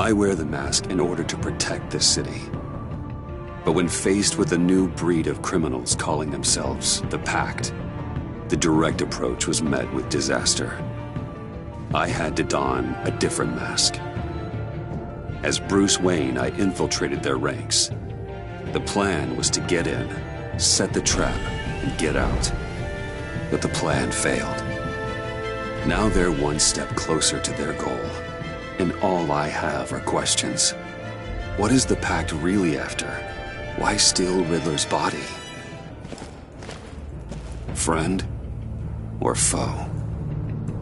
I wear the mask in order to protect this city. But when faced with a new breed of criminals calling themselves the Pact, the direct approach was met with disaster. I had to don a different mask. As Bruce Wayne, I infiltrated their ranks. The plan was to get in, set the trap, and get out. But the plan failed. Now they're one step closer to their goal, and all I have are questions. What is the Pact really after? Why steal Riddler's body? Friend or foe?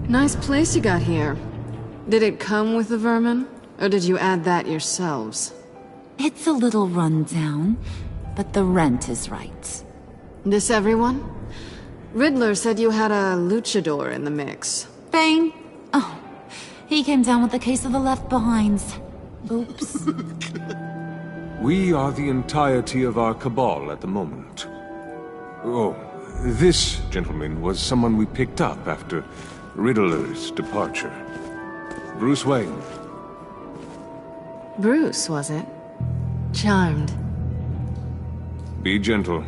Nice place you got here. Did it come with the vermin, or did you add that yourselves? It's a little run down, but the rent is right. This everyone? Riddler said you had a luchador in the mix. Bane? Oh, he came down with a case of the left behinds. Oops. We are the entirety of our cabal at the moment. Oh, this gentleman was someone we picked up after Riddler's departure. Bruce Wayne. Bruce, was it? Charmed. Be gentle.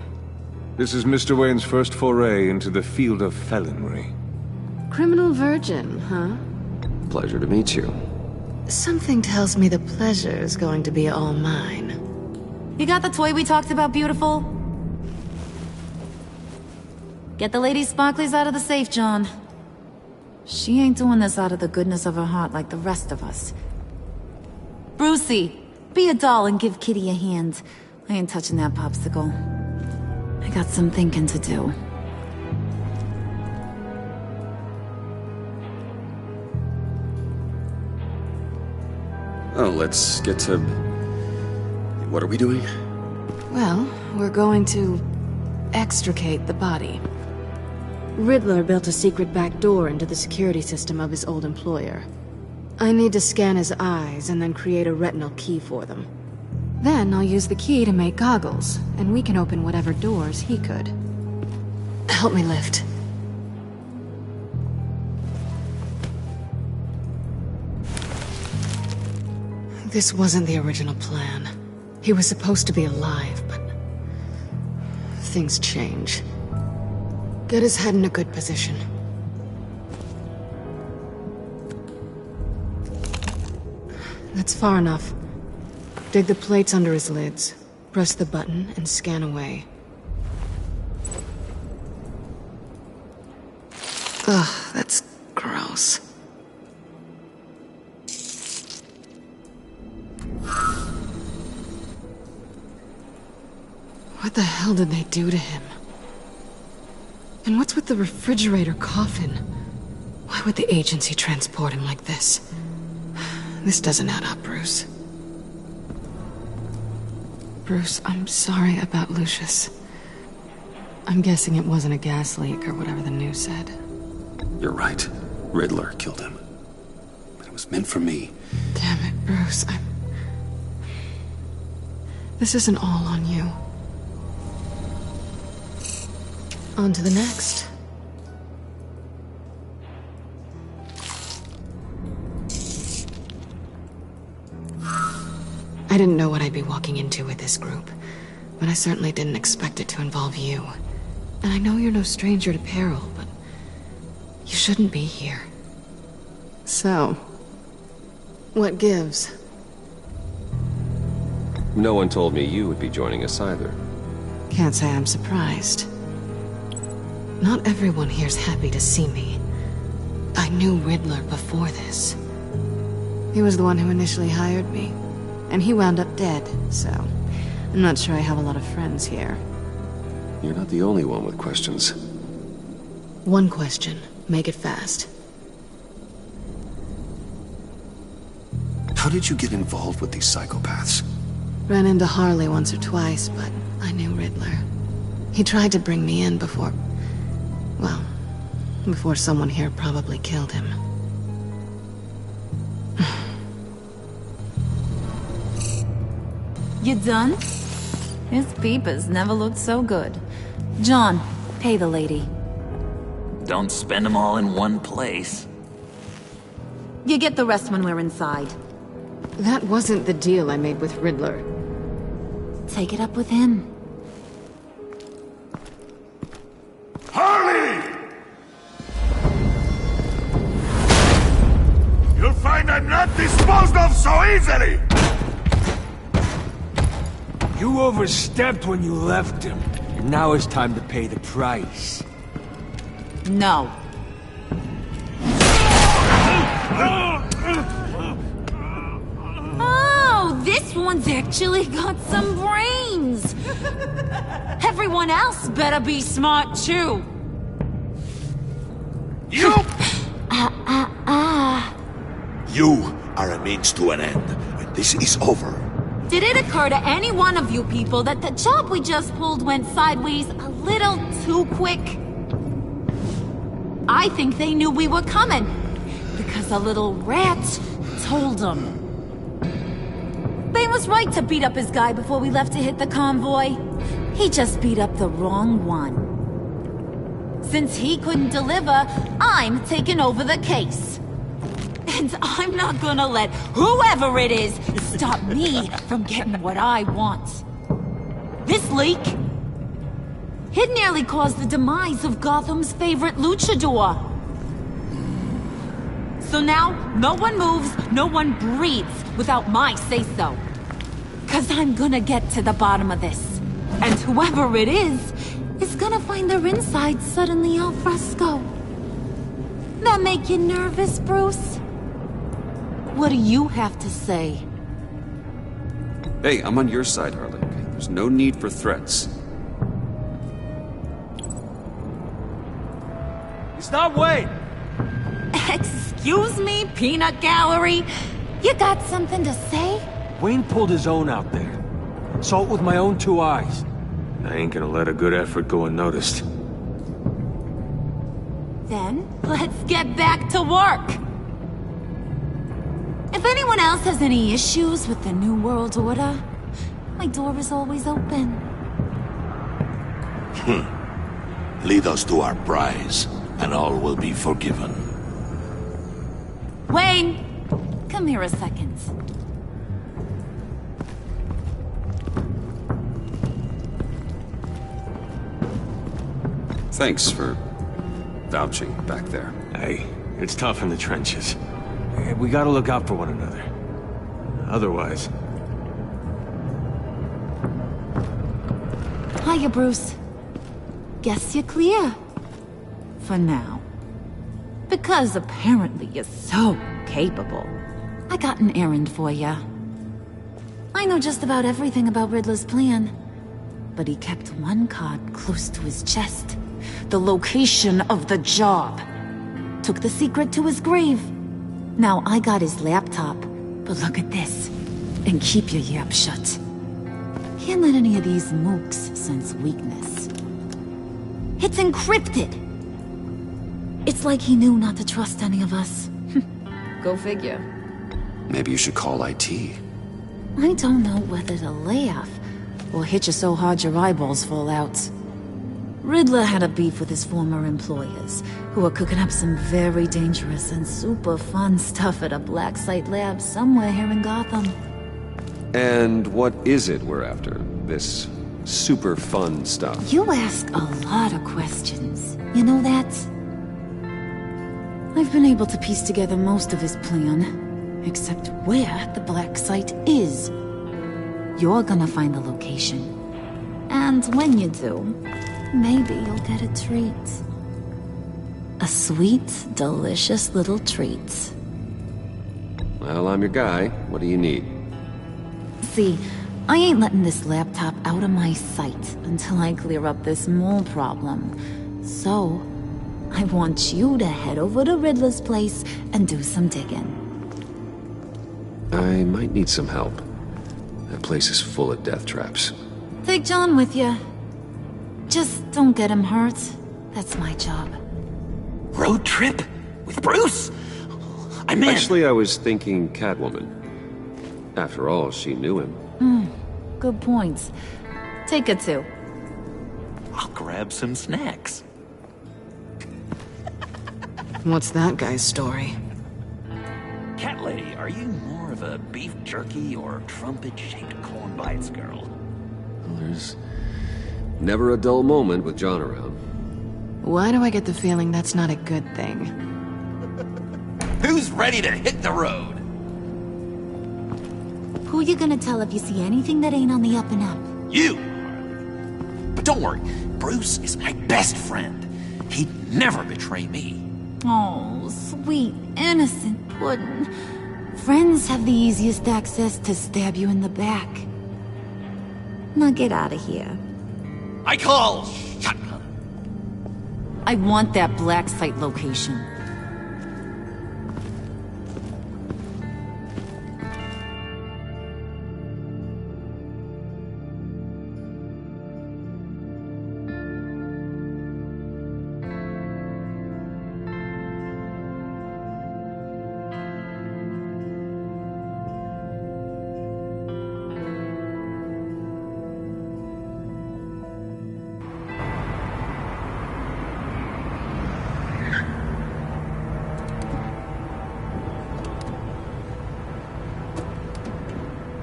This is Mr. Wayne's first foray into the field of felonry. Criminal virgin, huh? Pleasure to meet you. Something tells me the pleasure is going to be all mine. You got the toy we talked about, beautiful? Get the lady sparklies out of the safe, John. She ain't doing this out of the goodness of her heart like the rest of us. Brucey, be a doll and give Kitty a hand. I ain't touching that popsicle. I got some thinking to do. Oh, let's get to... What are we doing? Well, we're going to extricate the body. Riddler built a secret back door into the security system of his old employer. I need to scan his eyes and then create a retinal key for them. Then I'll use the key to make goggles, and we can open whatever doors he could. Help me lift. This wasn't the original plan. He was supposed to be alive, but... things change. Get his head in a good position. That's far enough. Dig the plates under his lids. Press the button and scan away. Ugh, that's gross. What the hell did they do to him? And what's with the refrigerator coffin? Why would the agency transport him like this? This doesn't add up, Bruce. Bruce, I'm sorry about Lucius. I'm guessing it wasn't a gas leak or whatever the news said. You're right. Riddler killed him. But it was meant for me. Damn it, Bruce. This isn't all on you. On to the next. I didn't know what I'd be walking into with this group, but I certainly didn't expect it to involve you. And I know you're no stranger to peril, but you shouldn't be here. So, what gives? No one told me you would be joining us either. Can't say I'm surprised. Not everyone here's happy to see me. I knew Riddler before this. He was the one who initially hired me, and he wound up dead, so I'm not sure I have a lot of friends here. You're not the only one with questions. One question. Make it fast. How did you get involved with these psychopaths? Ran into Harley once or twice, but I knew Riddler. He tried to bring me in before... well, before someone here probably killed him. You done? His peepers never looked so good. John, pay the lady. Don't spend them all in one place. You get the rest when we're inside. That wasn't the deal I made with Riddler. Take it up with him. Harley! You'll find I'm not disposed of so easily! You overstepped when you left him. And now it's time to pay the price. No. Oh, this one's actually got some brains. Everyone else better be smart too. You! You are a means to an end, and this is over. Did it occur to any one of you people that the job we just pulled went sideways a little too quick? I think they knew we were coming, because a little rat told them. They was right to beat up his guy before we left to hit the convoy. He just beat up the wrong one. Since he couldn't deliver, I'm taking over the case. And I'm not gonna let whoever it is stop me from getting what I want. This leak, it nearly caused the demise of Gotham's favorite luchador. So now, no one moves, no one breathes without my say-so. 'Cause I'm gonna get to the bottom of this. And whoever it is gonna find their insides suddenly al fresco. That make you nervous, Bruce? What do you have to say? Hey, I'm on your side, Harley. There's no need for threats. Stop, wait! Excuse me, peanut gallery? You got something to say? Wayne pulled his own out there. Saw it with my own two eyes. I ain't gonna let a good effort go unnoticed. Then, let's get back to work. If anyone else has any issues with the New World Order, my door is always open. Lead us to our prize, and all will be forgiven. Wayne, come here a second. Thanks for vouching back there. Hey, it's tough in the trenches. We gotta look out for one another. Otherwise... Hiya, Bruce. Guess you're clear. For now. Because apparently you're so capable. I got an errand for ya. I know just about everything about Riddler's plan. But he kept one card close to his chest. The location of the job. Took the secret to his grave. Now I got his laptop. But look at this. And keep your yap shut. Can't let any of these mooks sense weakness. It's encrypted! It's like he knew not to trust any of us. Go figure. Maybe you should call IT. I don't know whether to laugh or hit you so hard your eyeballs fall out. Riddler had a beef with his former employers, who were cooking up some very dangerous and super fun stuff at a black site lab somewhere here in Gotham. And what is it we're after? This super fun stuff? You ask a lot of questions. You know that? I've been able to piece together most of his plan, except where the black site is. You're gonna find the location. And when you do, maybe you'll get a treat. A sweet, delicious little treat. Well, I'm your guy. What do you need? See, I ain't letting this laptop out of my sight until I clear up this mole problem. So, I want you to head over to Riddler's place and do some digging. I might need some help. That place is full of death traps. Take John with you. Just don't get him hurt. That's my job. Road trip? With Bruce? I'm in. Actually, I was thinking Catwoman. After all, she knew him. Good points. Take her too. I'll grab some snacks. What's that guy's story? Catwoman that lady, are you more of a beef jerky or trumpet-shaped corn bites girl? Well, there's never a dull moment with John around. Why do I get the feeling that's not a good thing? Who's ready to hit the road? Who you gonna tell if you see anything that ain't on the up and up? You! But don't worry, Bruce is my best friend. He'd never betray me. Oh, sweet, innocent Puddin'. Friends have the easiest access to stab you in the back. Now get out of here. I call shotgun. I want that black site location.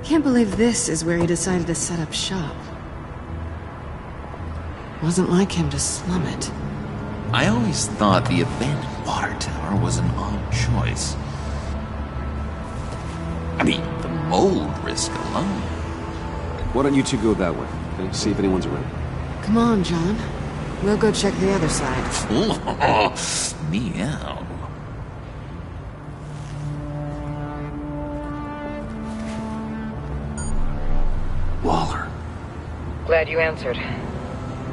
Can't believe this is where he decided to set up shop. Wasn't like him to slum it. I always thought the abandoned water tower was an odd choice. I mean, the mold risk alone. Why don't you two go that way? Okay? See if anyone's around. Come on, John. We'll go check the other side. Meow. Waller. Glad you answered.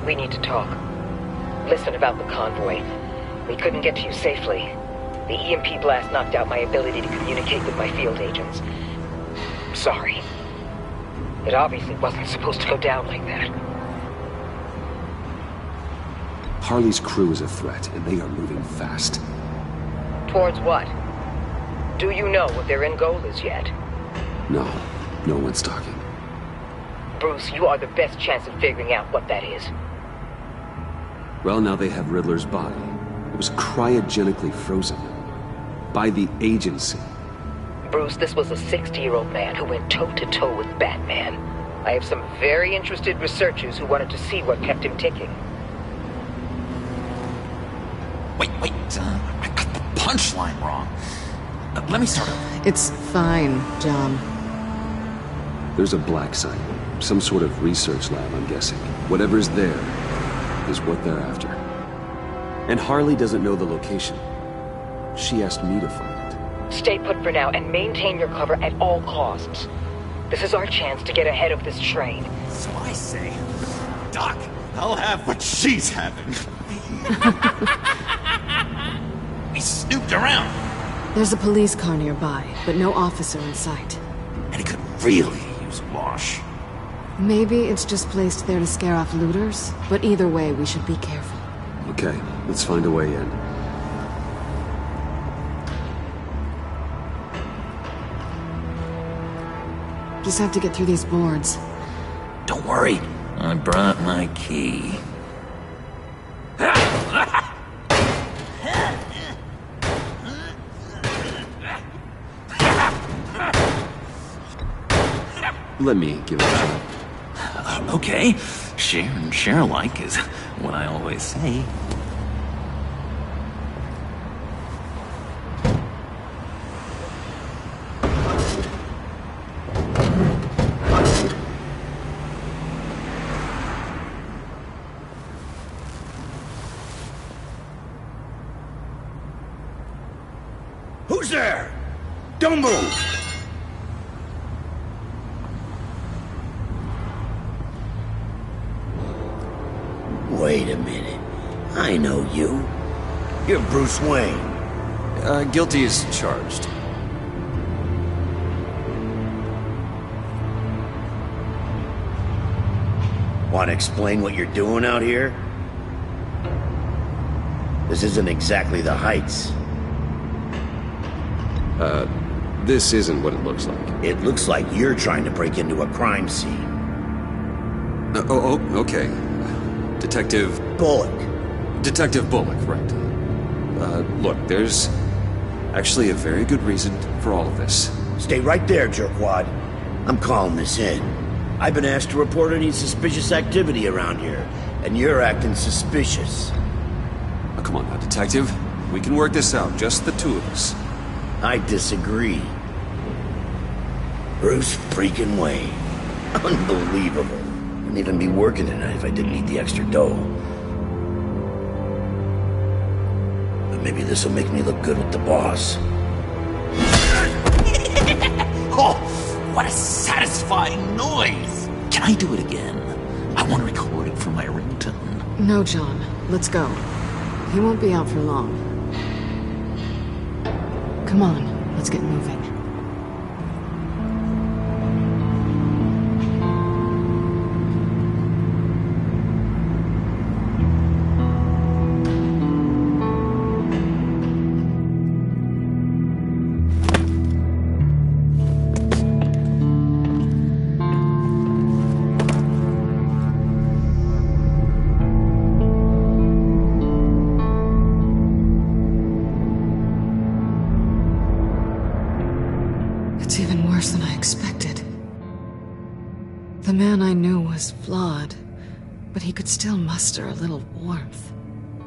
We need to talk. Listen about the convoy. We couldn't get to you safely. The EMP blast knocked out my ability to communicate with my field agents. Sorry. It obviously wasn't supposed to go down like that. Harley's crew is a threat, and they are moving fast. Towards what? Do you know what their end goal is yet? No, no one's talking. Bruce, you are the best chance of figuring out what that is. Well, now they have Riddler's body. It was cryogenically frozen. By the agency. Bruce, this was a 60-year-old man who went toe-to-toe with Batman. I have some very interested researchers who wanted to see what kept him ticking. Wait, I got the punchline wrong. Let me start over. It's fine, John. There's a black site. Some sort of research lab, I'm guessing. Whatever's there is what they're after. And Harley doesn't know the location. She asked me to find it. Stay put for now and maintain your cover at all costs. This is our chance to get ahead of this train. So I say, Doc, I'll have what she's having. We snooped around. There's a police car nearby, but no officer in sight. And he could really use a wash. Maybe it's just placed there to scare off looters, but either way, we should be careful. Okay, let's find a way in. Just have to get through these boards. Don't worry, I brought my key. Let me give it a shot. Okay, share and share alike is what I always say. Who's there? Don't move! Wait a minute. I know you. You're Bruce Wayne. Guilty as charged. Want to explain what you're doing out here? This isn't exactly the Heights. This isn't what it looks like. It looks like you're trying to break into a crime scene. Okay. Detective Bullock. Detective Bullock, right. Look, there's... Actually, a very good reason for all of this. Stay right there, jerkwad. I'm calling this in. I've been asked to report any suspicious activity around here, and you're acting suspicious. Oh, come on now, Detective. We can work this out, just the two of us. I disagree. Bruce freaking Wayne. Unbelievable. Wouldn't even be working tonight if I didn't need the extra dough. But maybe this'll make me look good with the boss. Oh, what a satisfying noise! Can I do it again? I want to record it for my ringtone. No, John. Let's go. He won't be out for long. Come on, let's get moving. It's even worse than I expected. The man I knew was flawed, but he could still muster a little warmth.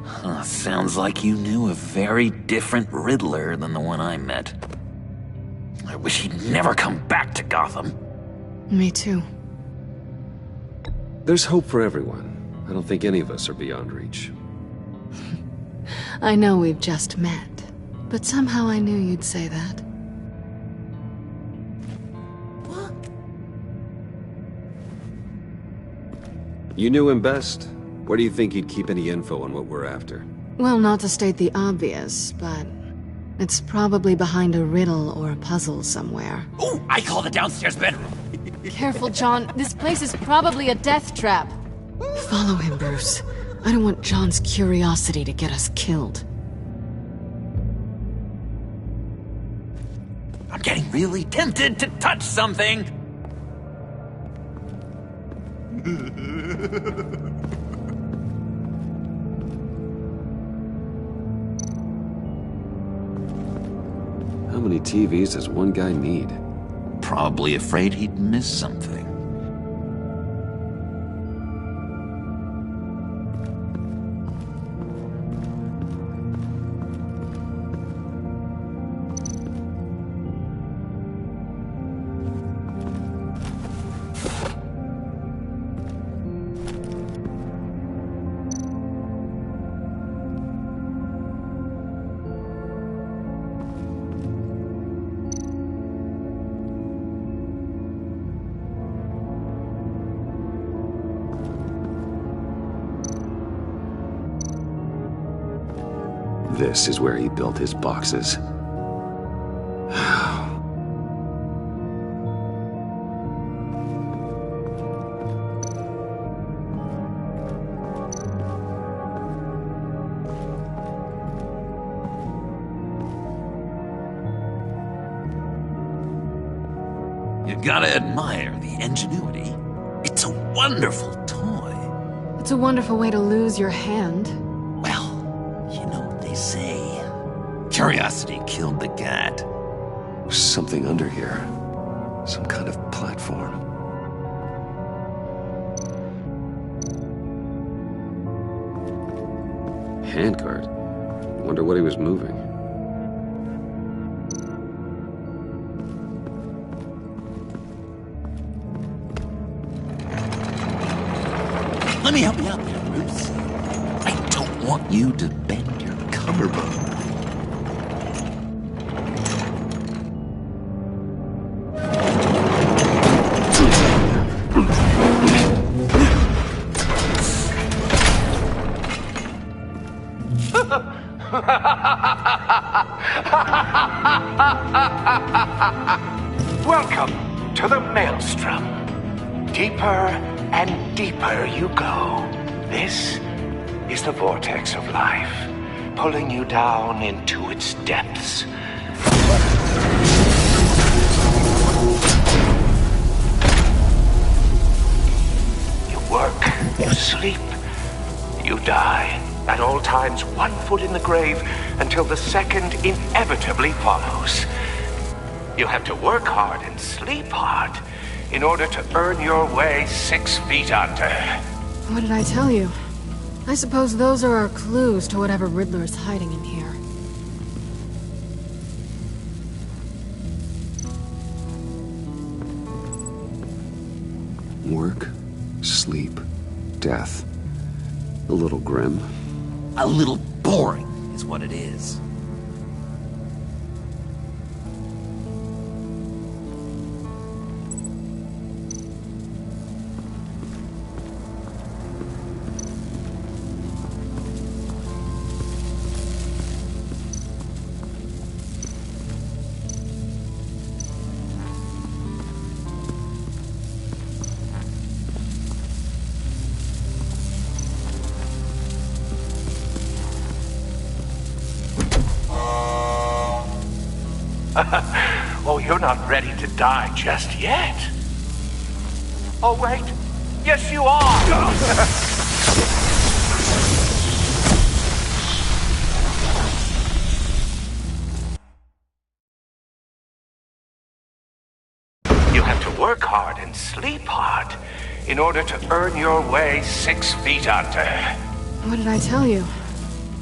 Huh, sounds like you knew a very different Riddler than the one I met. I wish he'd never come back to Gotham. Me too. There's hope for everyone. I don't think any of us are beyond reach. I know we've just met, but somehow I knew you'd say that. You knew him best. Where do you think he'd keep any info on what we're after? Well, not to state the obvious, but it's probably behind a riddle or a puzzle somewhere. Ooh, I call the downstairs bedroom. Careful, John. This place is probably a death trap. Follow him, Bruce. I don't want John's curiosity to get us killed. I'm getting really tempted to touch something. How many TVs does one guy need? Probably afraid he'd miss something. This is where he built his boxes. You gotta admire the ingenuity. It's a wonderful toy. It's a wonderful way to lose your hand. Well, you know what they say. Curiosity killed the cat. There's something under here. Some kind of platform. Handcart. Wonder what he was moving. Let me help you out there, Bruce. I don't want you to bend your collarbone. Welcome to the Maelstrom. Deeper and deeper you go. This is the vortex of life, pulling you down into its depths. You work, you sleep, You die, at all times 1 foot in the grave, until the second inevitably follows. You have to work hard and sleep hard in order to earn your way 6 feet under. What did I tell you? I suppose those are our clues to whatever Riddler is hiding in here. Work, sleep, death. A little grim. A little boring is what it is. Oh, you're not ready to die just yet. Oh, wait. Yes, you are! You have to work hard and sleep hard in order to earn your way 6 feet under. What did I tell you?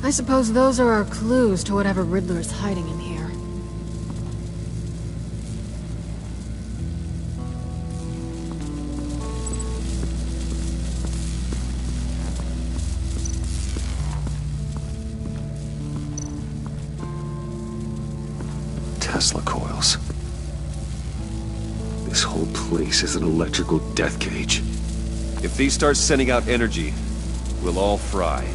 I suppose those are our clues to whatever Riddler is hiding in here. Tesla coils. This whole place is an electrical death cage. If these start sending out energy, we'll all fry.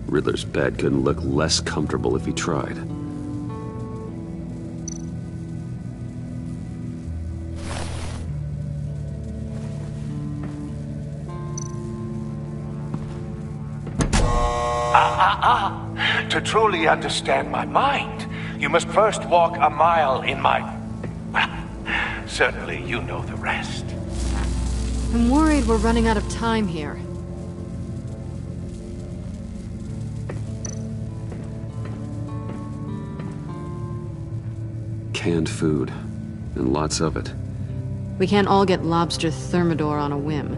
Riddler's bed couldn't look less comfortable if he tried. To truly understand my mind, you must first walk a mile in my... Well, certainly you know the rest. I'm worried we're running out of time here. Canned food, and lots of it. We can't all get lobster thermidor on a whim.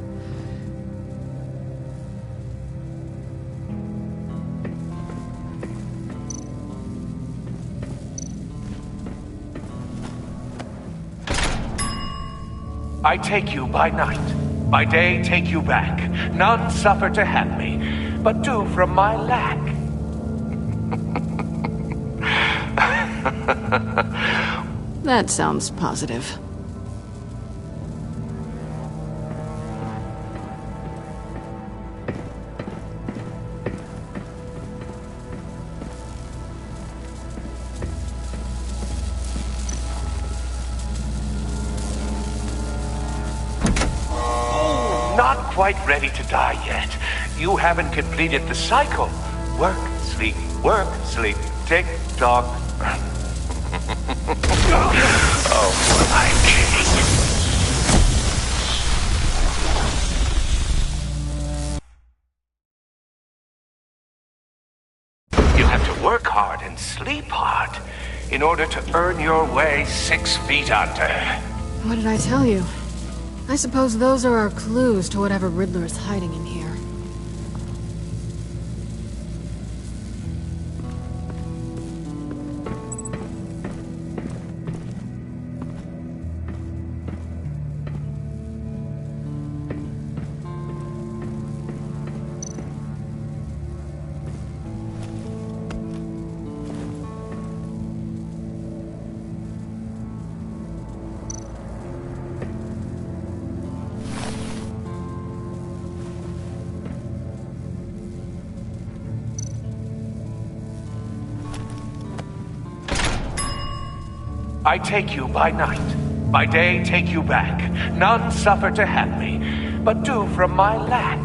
I take you by night, by day take you back. None suffer to have me, but do from my lack. That sounds positive. Not quite ready to die yet. You haven't completed the cycle. Work, sleep, tick, tock. Oh, my king. You have to work hard and sleep hard in order to earn your way 6 feet under. What did I tell you? I suppose those are our clues to whatever Riddler is hiding in here. I take you by night. By day, take you back. None suffer to have me, but do from my lack.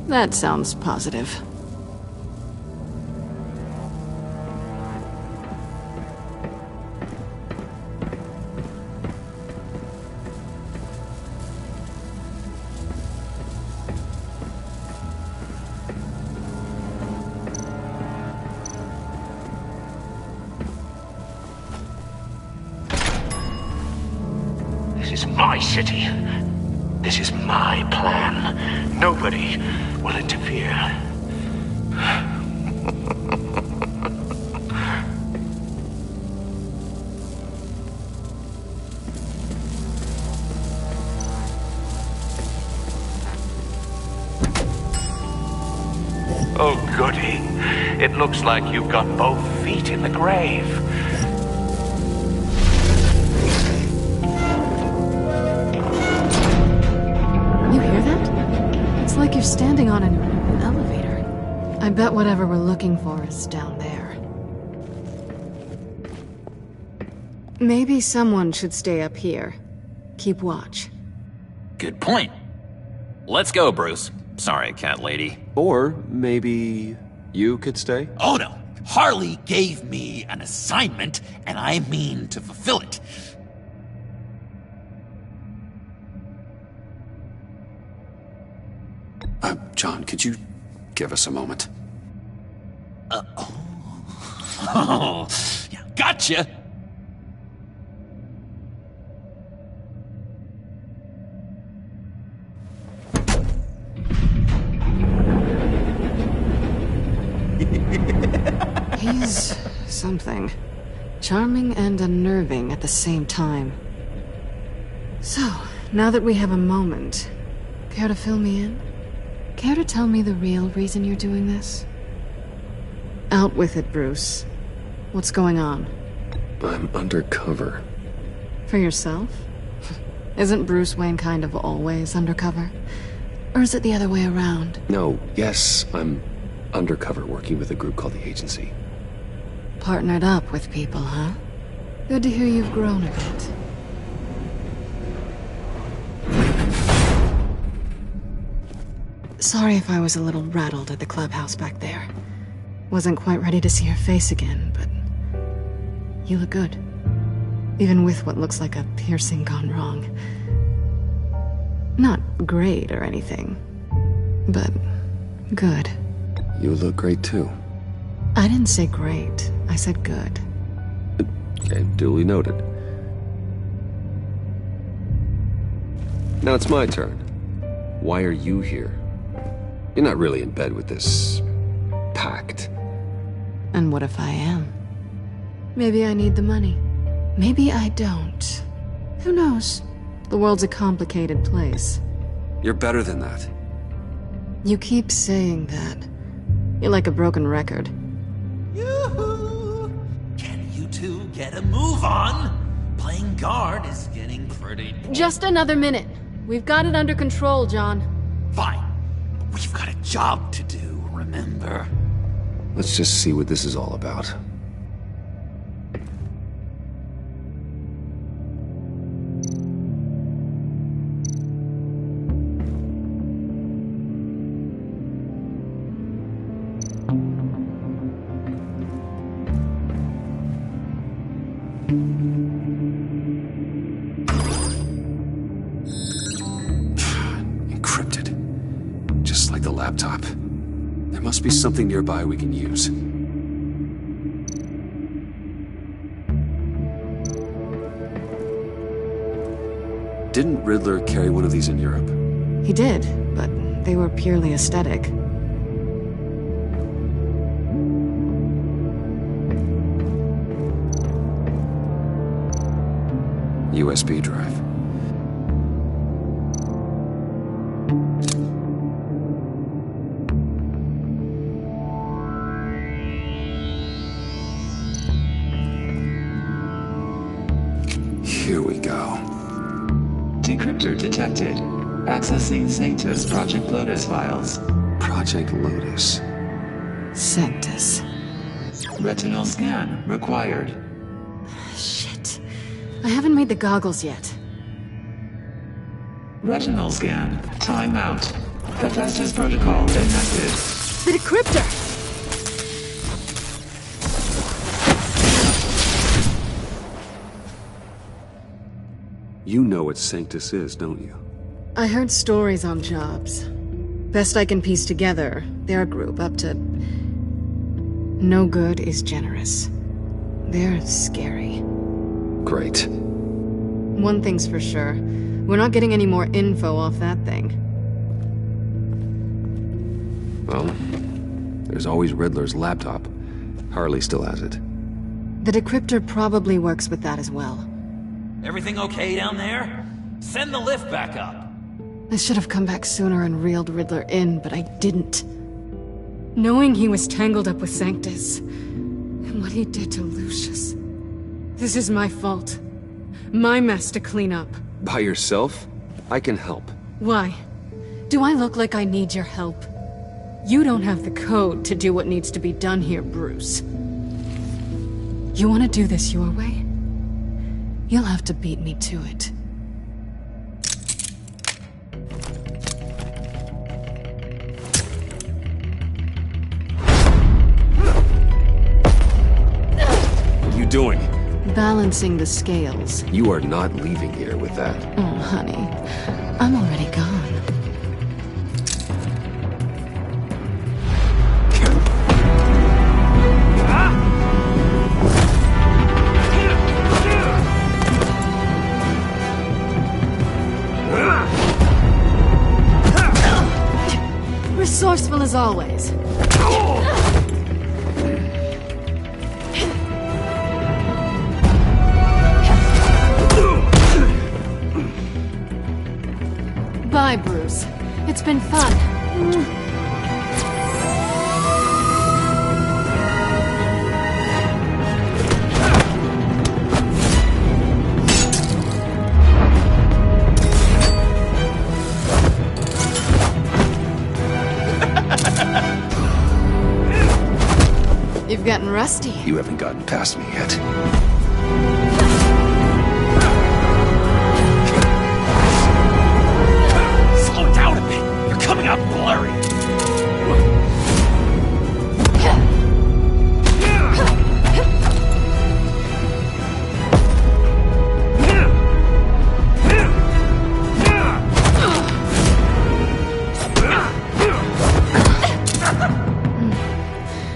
That sounds positive. This is my city. This is my plan. Nobody will interfere. Oh, goody. It looks like you've got both feet in the grave. It's like you're standing on an elevator. I bet whatever we're looking for is down there. Maybe someone should stay up here. Keep watch. Good point. Let's go, Bruce. Sorry, cat lady. Or maybe you could stay? Oh no! Harley gave me an assignment, and I mean to fulfill it. John, could you give us a moment? Oh, yeah, gotcha! He's something. Charming and unnerving at the same time. So, now that we have a moment, care to fill me in? Care to tell me the real reason you're doing this? Out with it, Bruce. What's going on? I'm undercover. For yourself? Isn't Bruce Wayne kind of always undercover? Or is it the other way around? No, yes, I'm undercover working with a group called the Agency. Partnered up with people, huh? Good to hear you've grown a bit. Sorry if I was a little rattled at the clubhouse back there. Wasn't quite ready to see your face again, but you look good. Even with what looks like a piercing gone wrong. Not great or anything, but good. You look great too. I didn't say great, I said good. Okay, duly noted. Now it's my turn. Why are you here? You're not really in bed with this Pact. And what if I am? Maybe I need the money. Maybe I don't. Who knows? The world's a complicated place. You're better than that. You keep saying that. You're like a broken record. Yoo-hoo! Can you two get a move on? Playing guard is getting pretty... Just another minute. We've got it under control, John. Fine. But we've got a job to do, remember? Let's just see what this is all about. Encrypted. Just like the laptop. There must be something nearby we can use. Didn't Riddler carry one of these in Europe? He did, but they were purely aesthetic. USB drive. Here we go. Decryptor detected. Accessing Sanctus Project Lotus files. Project Lotus. Sanctus. Retinal scan required. Shit. I haven't made the goggles yet. Retinal scan. Timeout. Hephaestus protocol enacted. The decryptor! You know what Sanctus is, don't you? I heard stories on jobs. Best I can piece together, they're a group up to... No good is generous. They're scary. Great. One thing's for sure. We're not getting any more info off that thing. Well, there's always Riddler's laptop. Harley still has it. The decryptor probably works with that as well. Everything okay down there? Send the lift back up. I should have come back sooner and reeled Riddler in, but I didn't. Knowing he was tangled up with Sanctus, and what he did to Lucius. This is my fault. My mess to clean up. By yourself? I can help. Why? Do I look like I need your help? You don't have the code to do what needs to be done here, Bruce. You want to do this your way? You'll have to beat me to it. What are you doing? Balancing the scales. You are not leaving here with that. Oh, honey. I'm already gone. Resourceful as always. Bye, Bruce. It's been fun. You've gotten rusty. You haven't gotten past me yet. Slow down a bit. You're coming out blurry.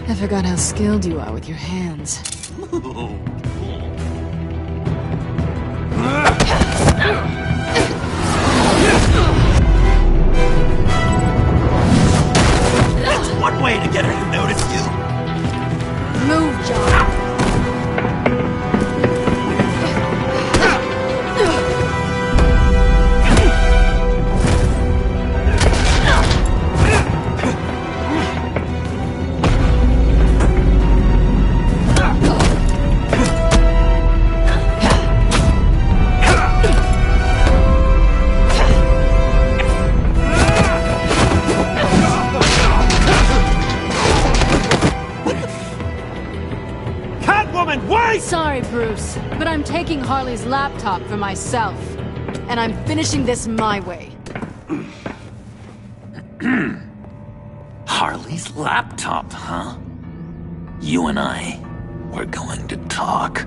I forgot how skilled you are with your hands. That's one way to get her to notice you. Move, John. Sorry, Bruce, but I'm taking Harley's laptop for myself. And I'm finishing this my way. Harley's laptop, huh? You and I, we're going to talk.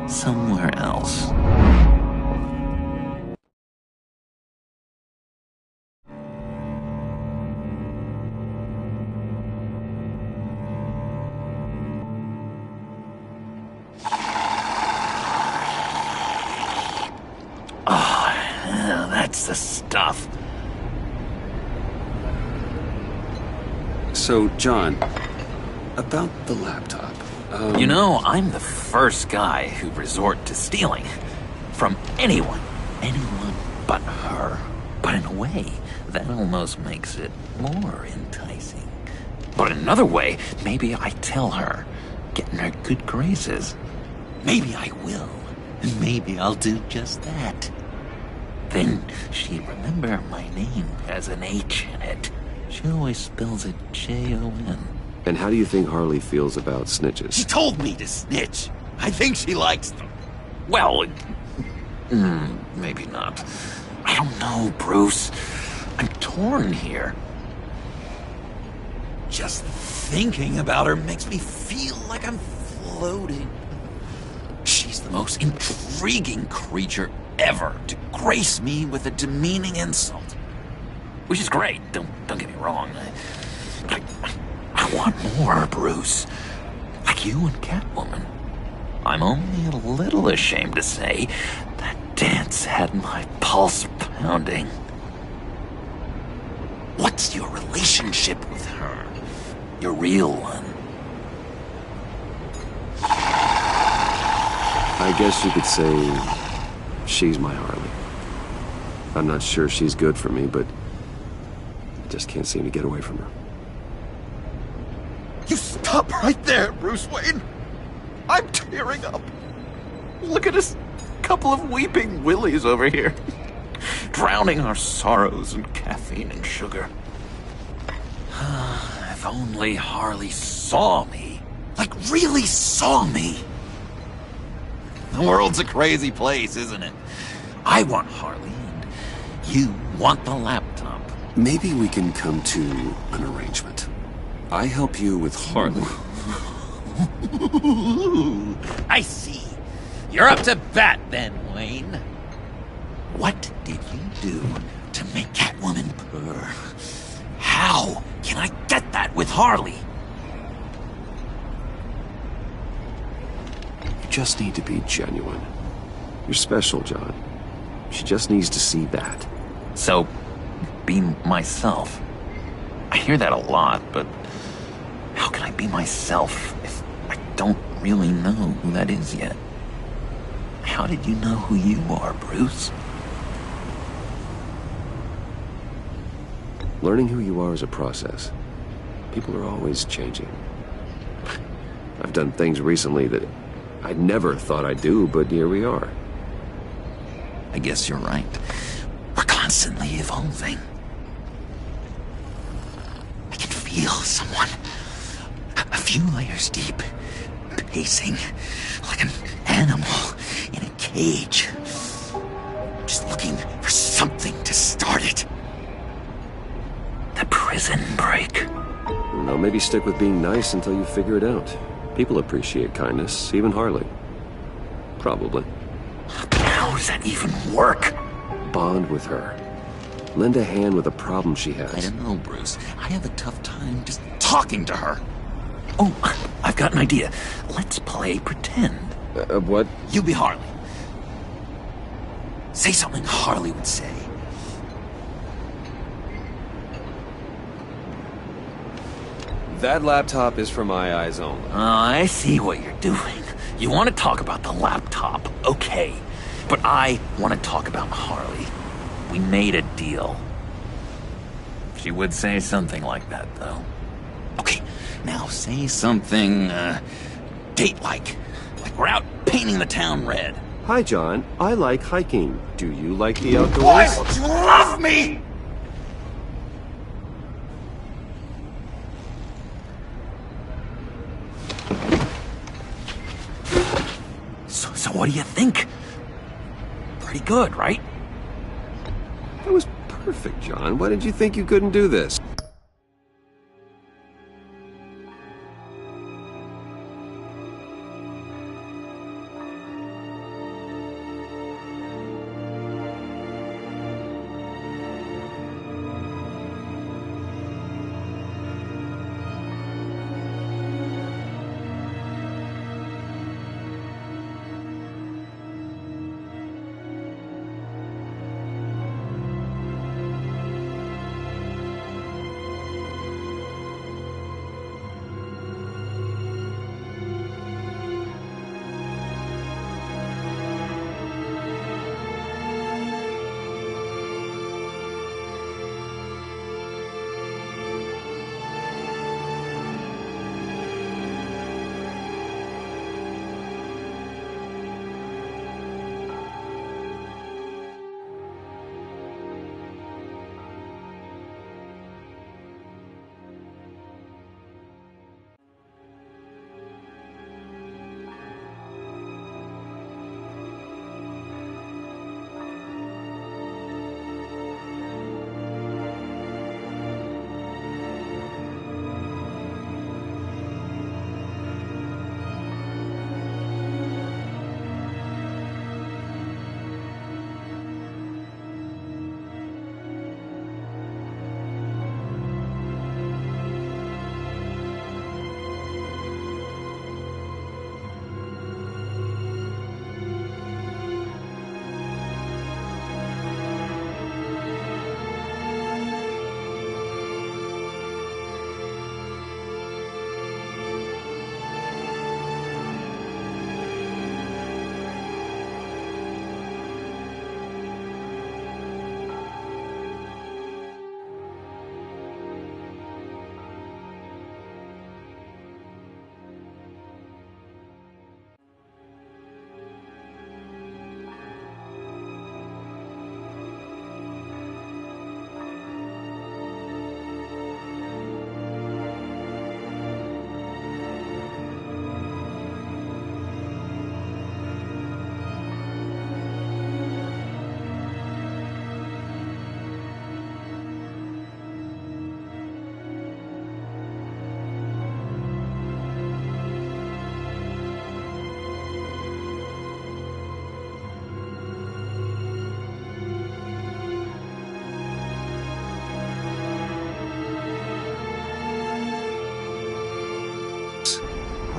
Somewhere else. That's the stuff. So, John, about the laptop. You know, I'm the first guy who resort to stealing. From anyone. Anyone but her. But in a way, that almost makes it more enticing. But in another way, maybe I tell her, get in her good graces. Maybe I will. And maybe I'll do just that. Then she'd remember my name has an H in it. She always spells it Jon. And how do you think Harley feels about snitches? She told me to snitch. I think she likes them. Well, maybe not. I don't know, Bruce. I'm torn here. Just thinking about her makes me feel like I'm floating. She's the most intriguing creature ever to grace me with a demeaning insult. Which is great, don't get me wrong. I want more, Bruce. Like you and Catwoman. I'm only a little ashamed to say that dance had my pulse pounding. What's your relationship with her? Your real one. I guess you could say she's my Harley. I'm not sure she's good for me, but I just can't seem to get away from her. You stop right there, Bruce Wayne. I'm tearing up. Look at us, couple of weeping willies over here. Drowning our sorrows in caffeine and sugar. If only Harley saw me. Like, really saw me. The world's a crazy place, isn't it? I want Harley, and you want the laptop. Maybe we can come to an arrangement. I help you with Harley. I see. You're up to bat then, Wayne. What did you do to make Catwoman purr? How can I get that with Harley? You just need to be genuine. You're special, John. She just needs to see that. So, be myself. I hear that a lot, but how can I be myself if I don't really know who that is yet? How did you know who you are, Bruce? Learning who you are is a process. People are always changing. I've done things recently that I never thought I'd do, but here we are. I guess you're right. We're constantly evolving. I can feel someone a few layers deep, pacing like an animal in a cage. Just looking for something to start it. The prison break. Now maybe stick with being nice until you figure it out. People appreciate kindness, even Harley. Probably. How does that even work? Bond with her. Lend a hand with a problem she has. I don't know, Bruce. I have a tough time just talking to her. Oh, I've got an idea. Let's play pretend. What? You be Harley. Say something Harley would say. That laptop is for my eyes only. I see what you're doing. You want to talk about the laptop, okay. But I want to talk about Harley. We made a deal. She would say something like that, though. Okay, now say something, date-like. Like we're out painting the town red. Hi, John. I like hiking. Do you like the outdoors? Why don't you love me? So what do you think? Pretty good, right? That was perfect, John. Why did you think you couldn't do this?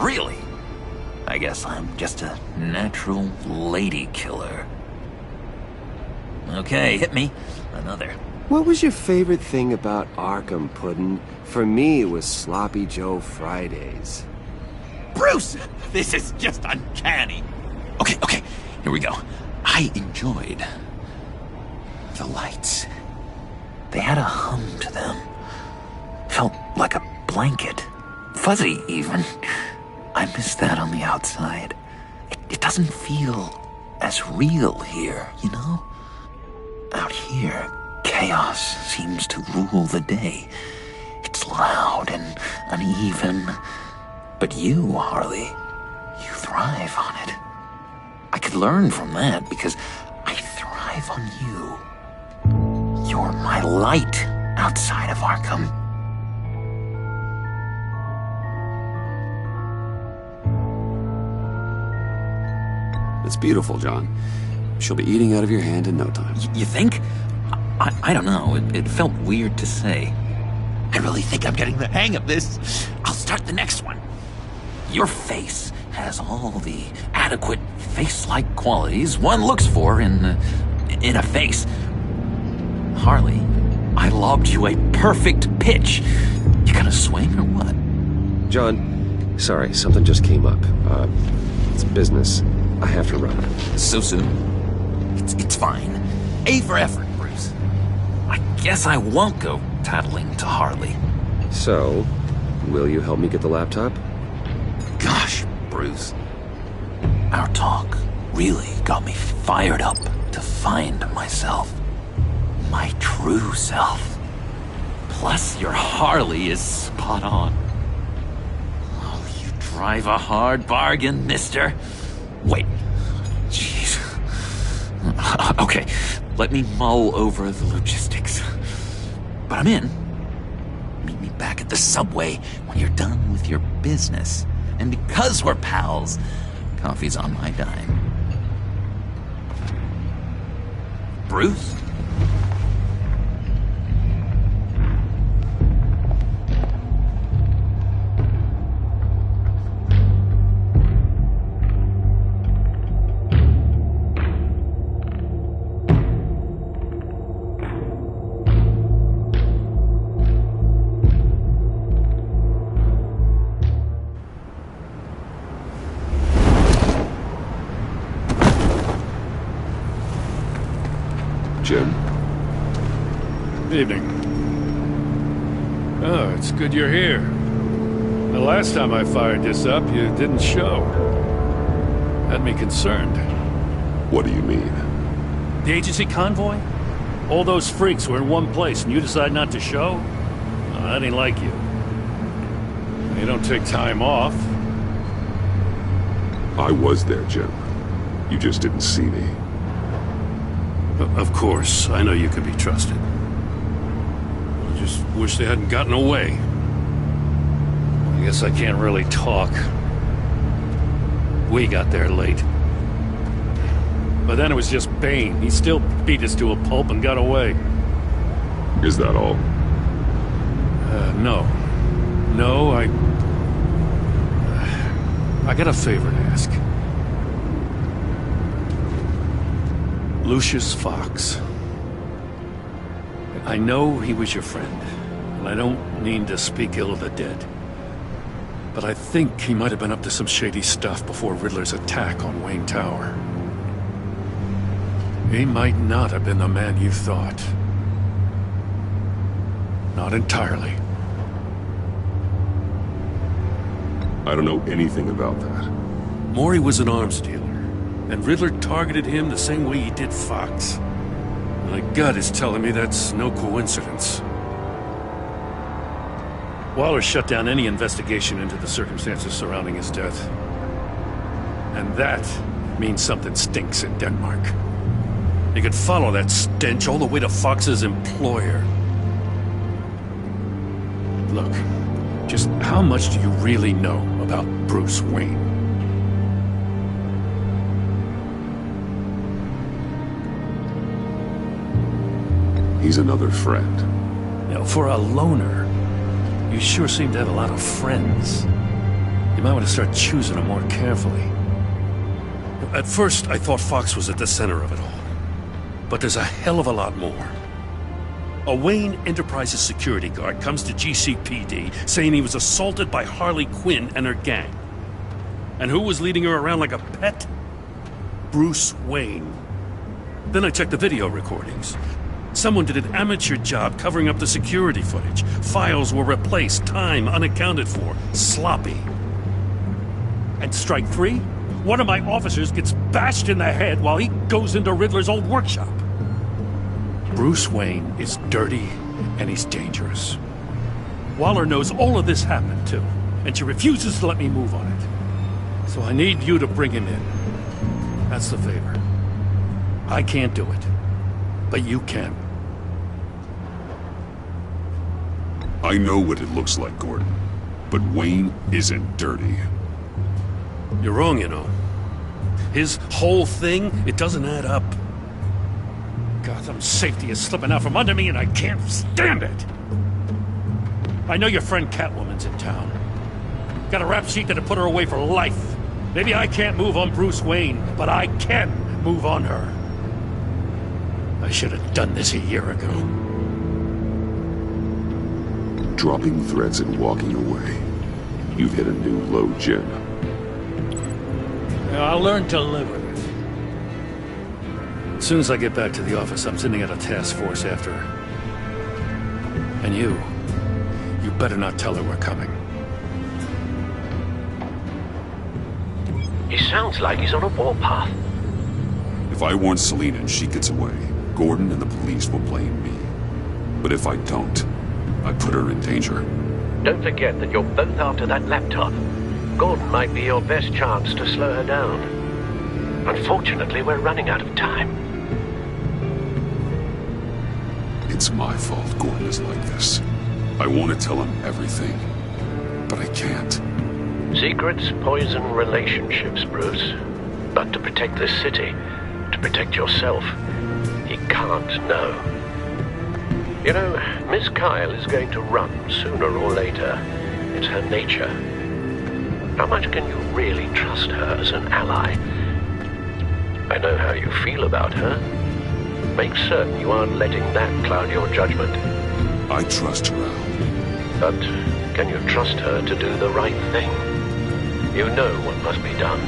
Really? I guess I'm just a natural lady killer. Okay, hit me. Another. What was your favorite thing about Arkham, Puddin'? For me, it was Sloppy Joe Fridays. Bruce! This is just uncanny. Okay, here we go. I enjoyed the lights. They had a hum to them. Felt like a blanket. Fuzzy, even. I miss that on the outside. It doesn't feel as real here, you know? Out here, chaos seems to rule the day. It's loud and uneven. But you, Harley, you thrive on it. I could learn from that because I thrive on you. You're my light outside of Arkham. It's beautiful, John. She'll be eating out of your hand in no time. You think? I don't know. It felt weird to say. I really think I'm getting the hang of this. I'll start the next one. Your face has all the adequate face-like qualities one looks for in a face. Harley, I lobbed you a perfect pitch. You gonna swing or what? John, sorry, something just came up. It's business. I have to run. So soon? It's fine. A for effort, Bruce. I guess I won't go tattling to Harley. So, will you help me get the laptop? Gosh, Bruce. Our talk really got me fired up to find myself. My true self. Plus, your Harley is spot on. Oh, you drive a hard bargain, mister. Wait. Jeez. Okay, let me mull over the logistics. But I'm in. Meet me back at the subway when you're done with your business. And because we're pals, coffee's on my dime. Bruce? Jim? Evening. Oh, it's good you're here. The last time I fired this up, you didn't show. Had me concerned. What do you mean? The agency convoy? All those freaks were in one place and you decide not to show? Oh, that ain't like you. You don't take time off. I was there, Jim. You just didn't see me. Of course, I know you can be trusted. I just wish they hadn't gotten away. I guess I can't really talk. We got there late. But then it was just Bane. He still beat us to a pulp and got away. Is that all? No. No, I got a favor to ask. Lucius Fox. I know he was your friend, and I don't mean to speak ill of the dead. But I think he might have been up to some shady stuff before Riddler's attack on Wayne Tower. He might not have been the man you thought. Not entirely. I don't know anything about that. Maury was an arms dealer, and Riddler targeted him the same way he did Fox. My gut is telling me that's no coincidence. Waller shut down any investigation into the circumstances surrounding his death. And that means something stinks in Denmark. You could follow that stench all the way to Fox's employer. Look, just how much do you really know about Bruce Wayne? He's another friend. You know, for a loner, you sure seem to have a lot of friends. You might want to start choosing them more carefully. At first, I thought Fox was at the center of it all. But there's a hell of a lot more. A Wayne Enterprises security guard comes to GCPD saying he was assaulted by Harley Quinn and her gang. And who was leading her around like a pet? Bruce Wayne. Then I checked the video recordings. Someone did an amateur job covering up the security footage. Files were replaced, time unaccounted for, sloppy. And strike three? One of my officers gets bashed in the head while he goes into Riddler's old workshop. Bruce Wayne is dirty and he's dangerous. Waller knows all of this happened too, and she refuses to let me move on it. So I need you to bring him in. That's the favor. I can't do it, but you can. I know what it looks like, Gordon, but Wayne isn't dirty. You're wrong, you know. His whole thing, it doesn't add up. Gotham's safety is slipping out from under me and I can't stand it! I know your friend Catwoman's in town. Got a rap sheet that'll put her away for life. Maybe I can't move on Bruce Wayne, but I can move on her. I should have done this a year ago. Dropping threats and walking away. You've hit a new low, Jim. I'll learn to live with it. As soon as I get back to the office, I'm sending out a task force after her. And you better not tell her we're coming. He sounds like he's on a warpath. If I warn Selina and she gets away, Gordon and the police will blame me. But if I don't, I put her in danger. Don't forget that you're both after that laptop. Gordon might be your best chance to slow her down. Unfortunately, we're running out of time. It's my fault Gordon is like this. I want to tell him everything, but I can't. Secrets poison relationships, Bruce. But to protect this city, to protect yourself, he can't know. You know, Miss Kyle is going to run sooner or later. It's her nature. How much can you really trust her as an ally? I know how you feel about her. Make certain you aren't letting that cloud your judgment. I trust her, Al. But can you trust her to do the right thing? You know what must be done.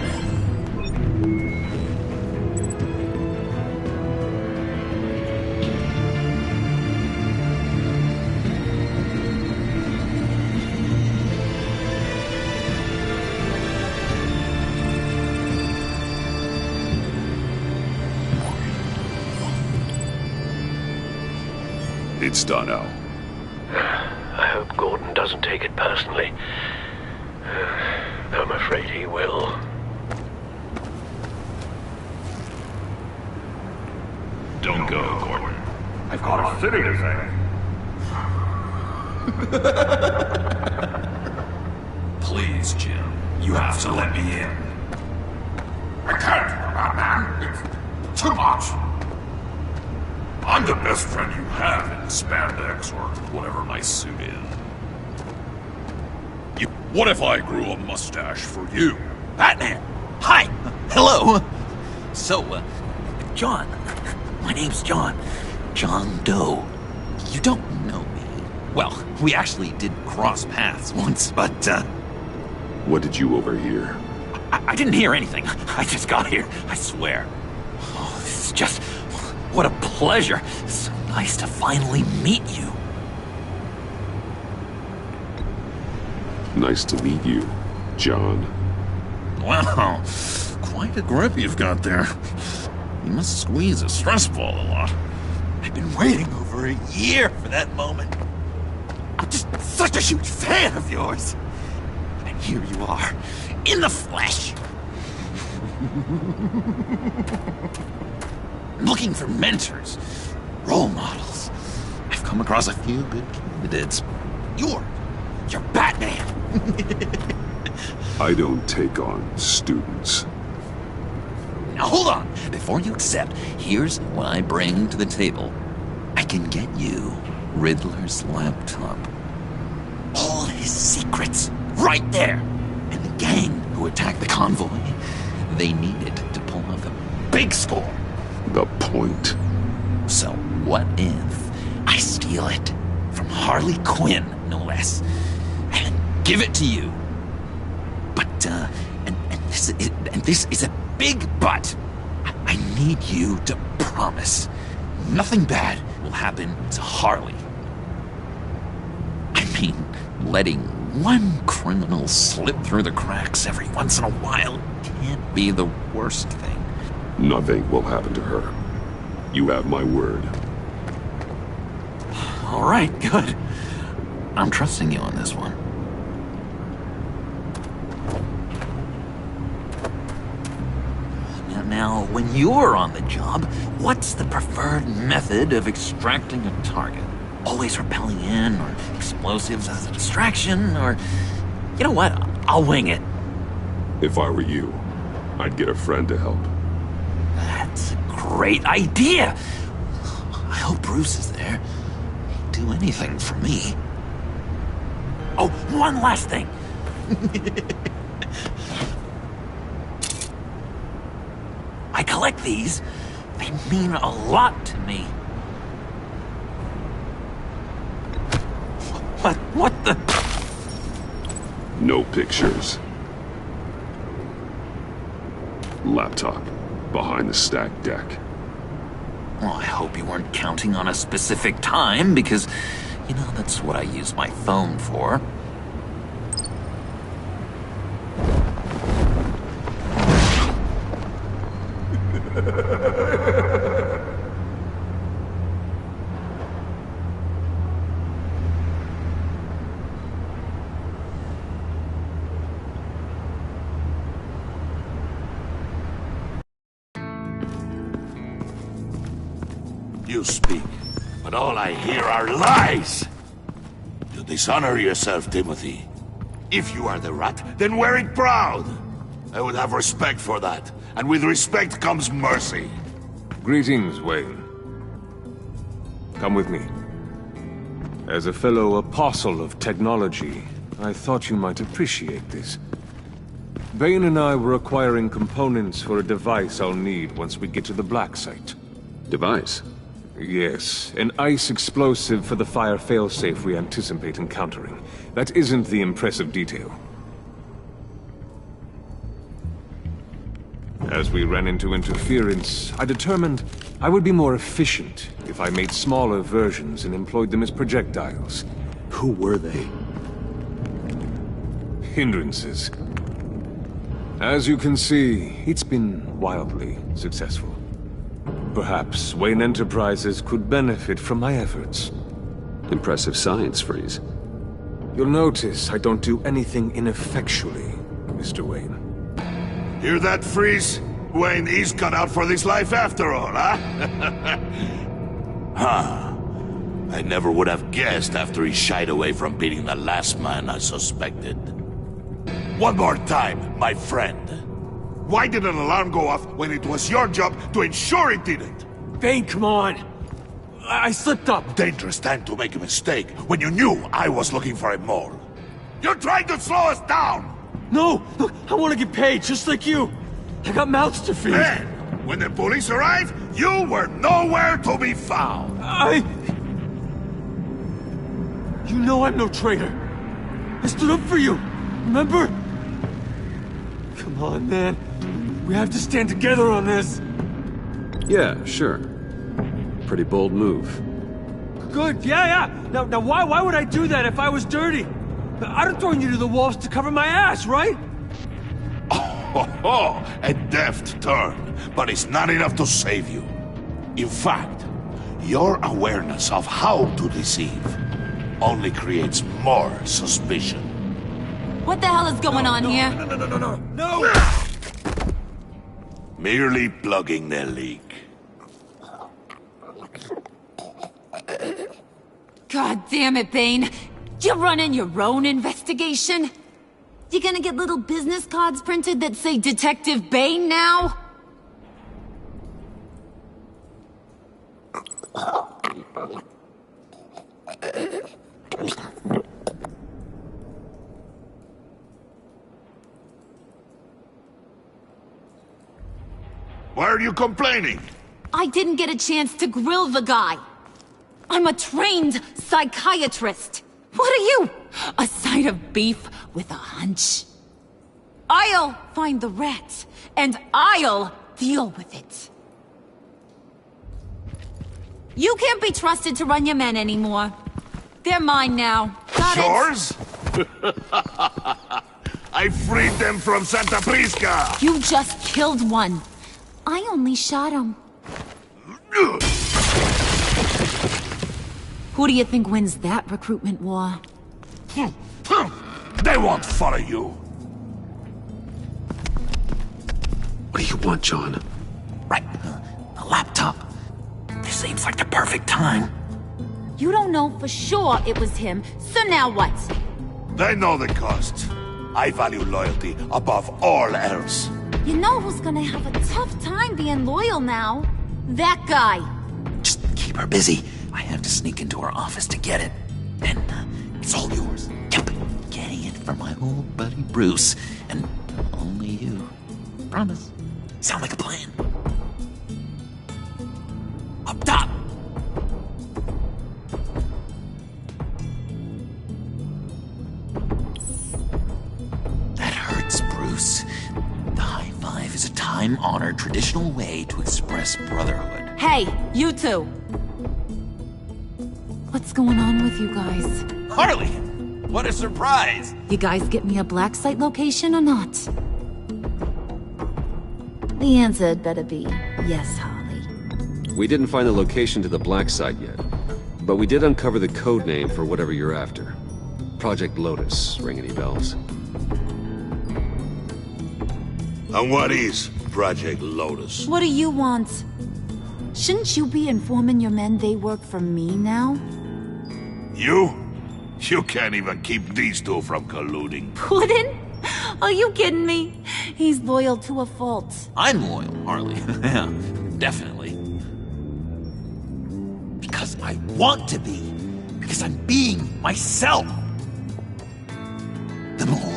It's done, Al. I hope Gordon doesn't take it personally. I'm afraid he will. Don't go, Gordon. I've got a city to save. Please, Jim. You have to let me in. I can't, Batman. It's too much. I'm the best friend you have in spandex or whatever my suit is. What if I grew a mustache for you? Batman! Hi! Hello! So, John. My name's John. John Doe. You don't know me. Well, we actually did cross paths once, but, What did you overhear? I didn't hear anything. I just got here, I swear. Oh, this is just... What a pleasure. So nice to finally meet you. Nice to meet you, John. Wow, quite a grip you've got there. You must squeeze a stress ball a lot. I've been waiting over a year for that moment. I'm just such a huge fan of yours. And here you are, in the flesh. Looking for mentors, role models. I've come across a few good candidates. You're Batman. I don't take on students. Now hold on. Before you accept, here's what I bring to the table. I can get you Riddler's laptop. All his secrets, right there. And the gang who attacked the convoy. They needed to pull off a big score. The point? So what if I steal it from Harley Quinn, no less, and give it to you? But, this is a big but. I need you to promise nothing bad will happen to Harley. I mean, letting one criminal slip through the cracks every once in a while can't be the worst thing. Nothing will happen to her. You have my word. All right, good. I'm trusting you on this one. Now, when you're on the job, what's the preferred method of extracting a target? Always rappelling in, or explosives as a distraction, or... You know what? I'll wing it. If I were you, I'd get a friend to help. That's a great idea! I hope Bruce is there. He'd do anything for me. Oh, one last thing! I collect these. They mean a lot to me. What the? No pictures. Laptop. Behind the stacked deck. Well, I hope you weren't counting on a specific time, because, you know, that's what I use my phone for. You speak, but all I hear are lies! You dishonor yourself, Timothy. If you are the rat, then wear it proud! I would have respect for that, and with respect comes mercy. Greetings, Wayne. Come with me. As a fellow apostle of technology, I thought you might appreciate this. Bane and I were acquiring components for a device I'll need once we get to the Black Site. Device? Yes, an ice explosive for the fire failsafe we anticipate encountering. That isn't the impressive detail. As we ran into interference, I determined I would be more efficient if I made smaller versions and employed them as projectiles. Who were they? Hindrances. As you can see, it's been wildly successful. Perhaps Wayne Enterprises could benefit from my efforts. Impressive science, Freeze. You'll notice I don't do anything ineffectually, Mr. Wayne. Hear that, Freeze? Wayne is cut out for this life after all, huh? Huh. I never would have guessed after he shied away from beating the last man I suspected. One more time, my friend. Why did an alarm go off when it was your job to ensure it didn't? Bane, come on! I slipped up! Dangerous time to make a mistake when you knew I was looking for a mole. You're trying to slow us down! No! Look, I want to get paid, just like you! I got mouths to feed! Then, when the police arrived, you were nowhere to be found! You know I'm no traitor! I stood up for you, remember? Come on, man. We have to stand together on this. Yeah, sure. Pretty bold move. Good, yeah. Now why would I do that if I was dirty? I'd have thrown you to the wolves to cover my ass, right? Oh, a deft turn, but it's not enough to save you. In fact, your awareness of how to deceive only creates more suspicion. What the hell is going on here? No! Merely plugging the leak. God damn it, Bane. You running your own investigation? You gonna get little business cards printed that say Detective Bane now? Why are you complaining? I didn't get a chance to grill the guy. I'm a trained psychiatrist. What are you? A side of beef with a hunch? I'll find the rat, and I'll deal with it. You can't be trusted to run your men anymore. They're mine now. Got Yours? I freed them from Santa Prisca! You just killed one. I only shot him. Who do you think wins that recruitment war? They won't follow you. What do you want, John? Right, a laptop. This seems like the perfect time. You don't know for sure it was him, so now what? They know the cost. I value loyalty above all else. You know who's gonna have a tough time being loyal now? That guy. Just keep her busy. I have to sneak into her office to get it. And it's all yours. Yep, getting it from my old buddy Bruce. And only you. Promise. Sound like a plan. Up top! That hurts, Bruce. The high five is a time-honored traditional way to express brotherhood. Hey, you two. What's going on with you guys? Harley! What a surprise! You guys get me a black site location or not? The answer had better be yes, Harley. We didn't find the location to the black site yet, but we did uncover the code name for whatever you're after. Project Lotus. Ring any bells? And what is Project Lotus? What do you want? Shouldn't you be informing your men they work for me now? You? You can't even keep these two from colluding. Puddin'? Are you kidding me? He's loyal to a fault. I'm loyal, Harley. Yeah, definitely. Because I want to be. Because I'm being myself. The mole,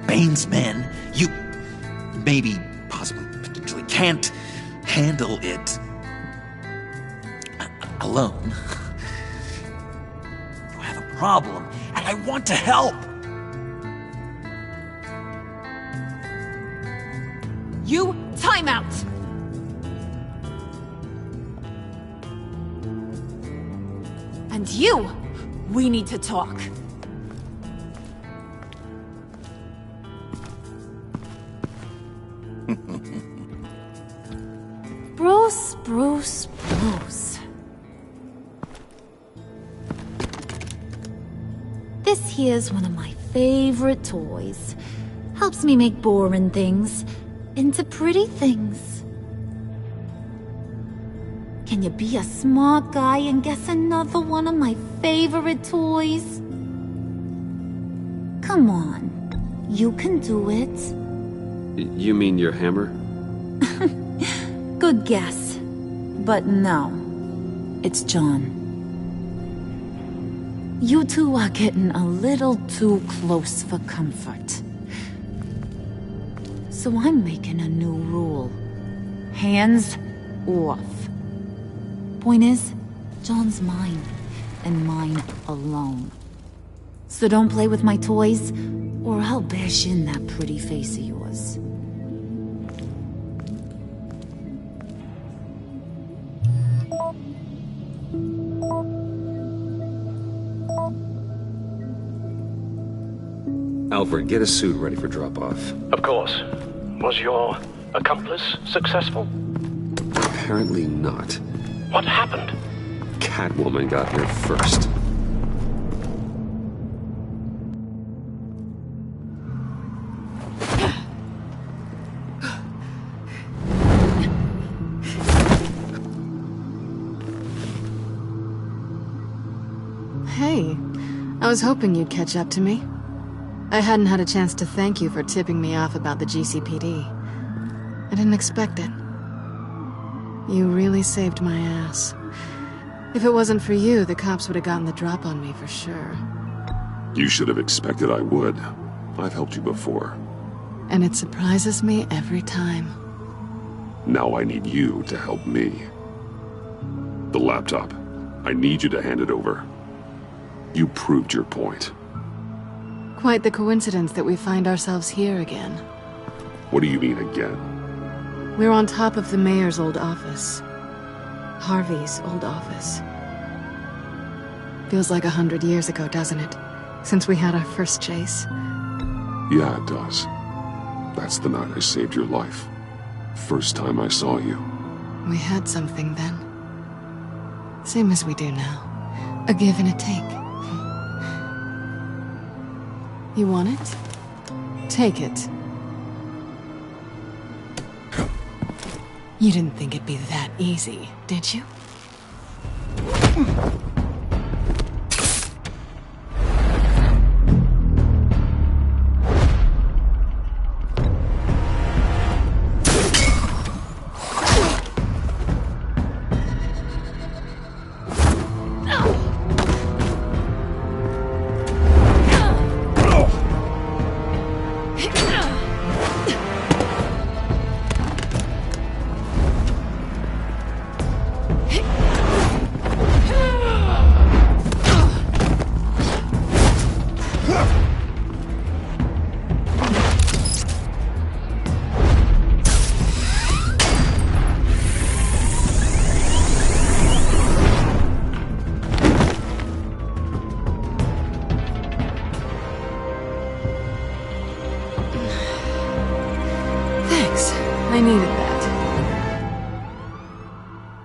Bane's men, you maybe, possibly, potentially can't handle it alone. You have a problem, and I want to help. You, time out! And you, we need to talk. Bruce. This here's one of my favorite toys. Helps me make boring things into pretty things. Can you be a smart guy and guess another one of my favorite toys? Come on, you can do it. You mean your hammer? Good guess. But no, it's John. You two are getting a little too close for comfort. So I'm making a new rule. Hands off. Point is, John's mine, and mine alone. So don't play with my toys, or I'll bash in that pretty face of yours. Alfred, get a suit ready for drop-off. Of course. Was your accomplice successful? Apparently not. What happened? Catwoman got here first. Hey, I was hoping you'd catch up to me. I hadn't had a chance to thank you for tipping me off about the GCPD. I didn't expect it. You really saved my ass. If it wasn't for you, the cops would have gotten the drop on me for sure. You should have expected I would. I've helped you before. And it surprises me every time. Now I need you to help me. The laptop. I need you to hand it over. You proved your point. Quite the coincidence that we find ourselves here again. What do you mean again? We're on top of the mayor's old office. Harvey's old office. Feels like 100 years ago, doesn't it? Since we had our first chase. Yeah, it does. That's the night I saved your life. First time I saw you. We had something then. Same as we do now. A give and a take. You want it? Take it. You didn't think it'd be that easy, did you?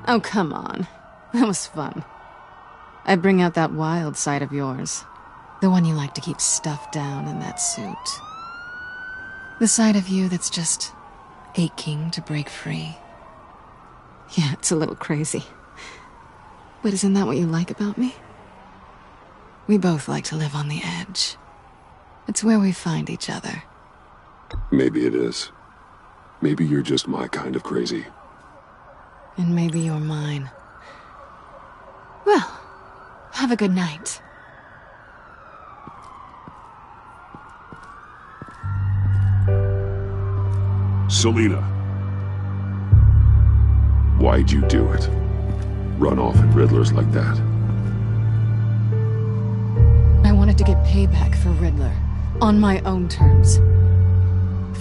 Oh, come on. That was fun. I bring out that wild side of yours. The one you like to keep stuffed down in that suit. The side of you that's just aching to break free. Yeah, it's a little crazy. But isn't that what you like about me? We both like to live on the edge. It's where we find each other. Maybe it is. Maybe you're just my kind of crazy. And maybe you're mine. Well, have a good night. Selina. Why'd you do it? Run off at Riddler's like that? I wanted to get payback for Riddler. On my own terms.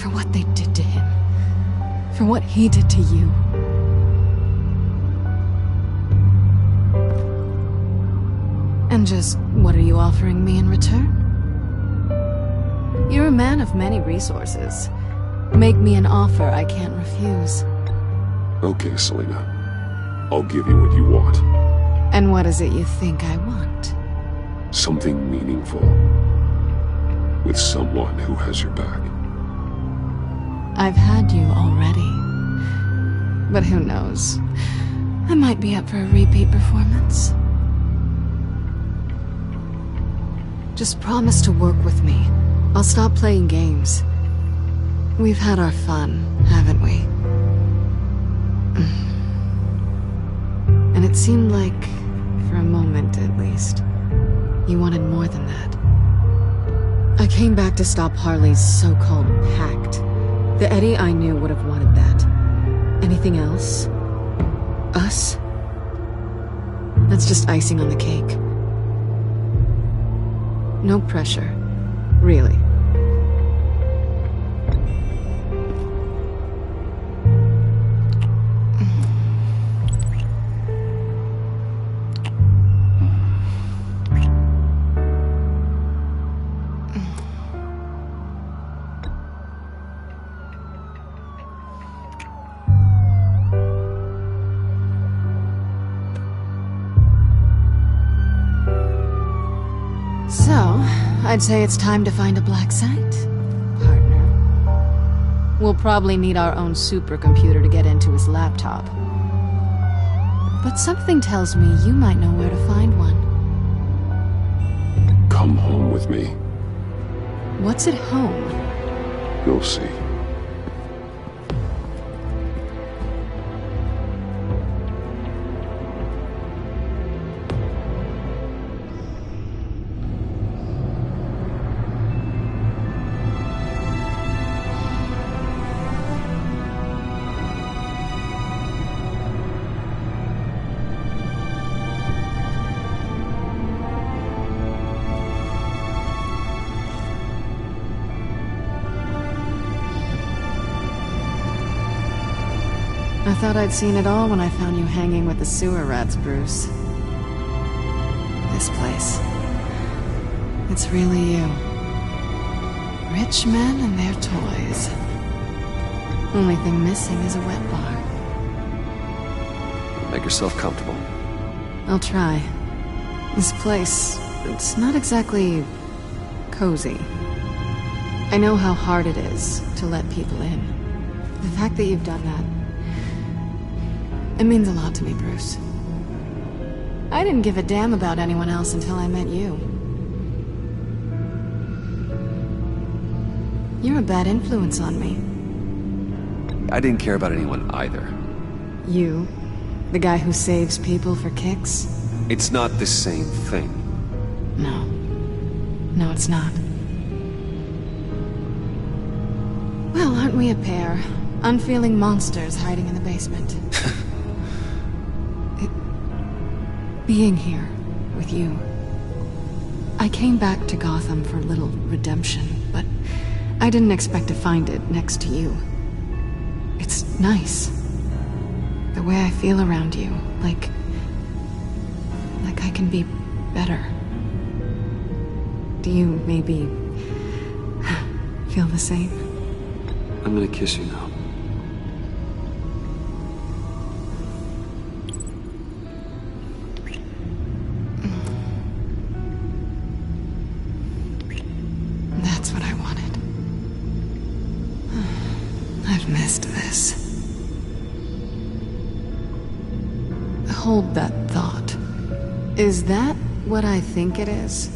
For what they did to him. For what he did to you. And just, what are you offering me in return? You're a man of many resources. Make me an offer I can't refuse. Okay, Selina. I'll give you what you want. And what is it you think I want? Something meaningful. With someone who has your back. I've had you already. But who knows? I might be up for a repeat performance. Just promise to work with me. I'll stop playing games. We've had our fun, haven't we? And it seemed like, for a moment at least, you wanted more than that. I came back to stop Harley's so-called Pact. The Eddie I knew would have wanted that. Anything else? Us? That's just icing on the cake. No pressure. Really. I'd say it's time to find a black site, partner. We'll probably need our own supercomputer to get into his laptop. But something tells me you might know where to find one. Come home with me. What's at home? You'll see. thought I'd seen it all when I found you hanging with the sewer rats, Bruce. This place. It's really you. Rich men and their toys. Only thing missing is a wet bar. Make yourself comfortable. I'll try. This place, it's not exactly cozy. I know how hard it is to let people in. The fact that you've done that, it means a lot to me, Bruce. I didn't give a damn about anyone else until I met you. You're a bad influence on me. I didn't care about anyone either. You? The guy who saves people for kicks? It's not the same thing. No. No, it's not. Well, aren't we a pair? Unfeeling monsters hiding in the basement. Being here with you. I came back to Gotham for a little redemption, but I didn't expect to find it next to you. It's nice. The way I feel around you, like I can be better. Do you maybe feel the same? I'm gonna kiss you now. That's what I wanted. I've missed this. Hold that thought. Is that what I think it is?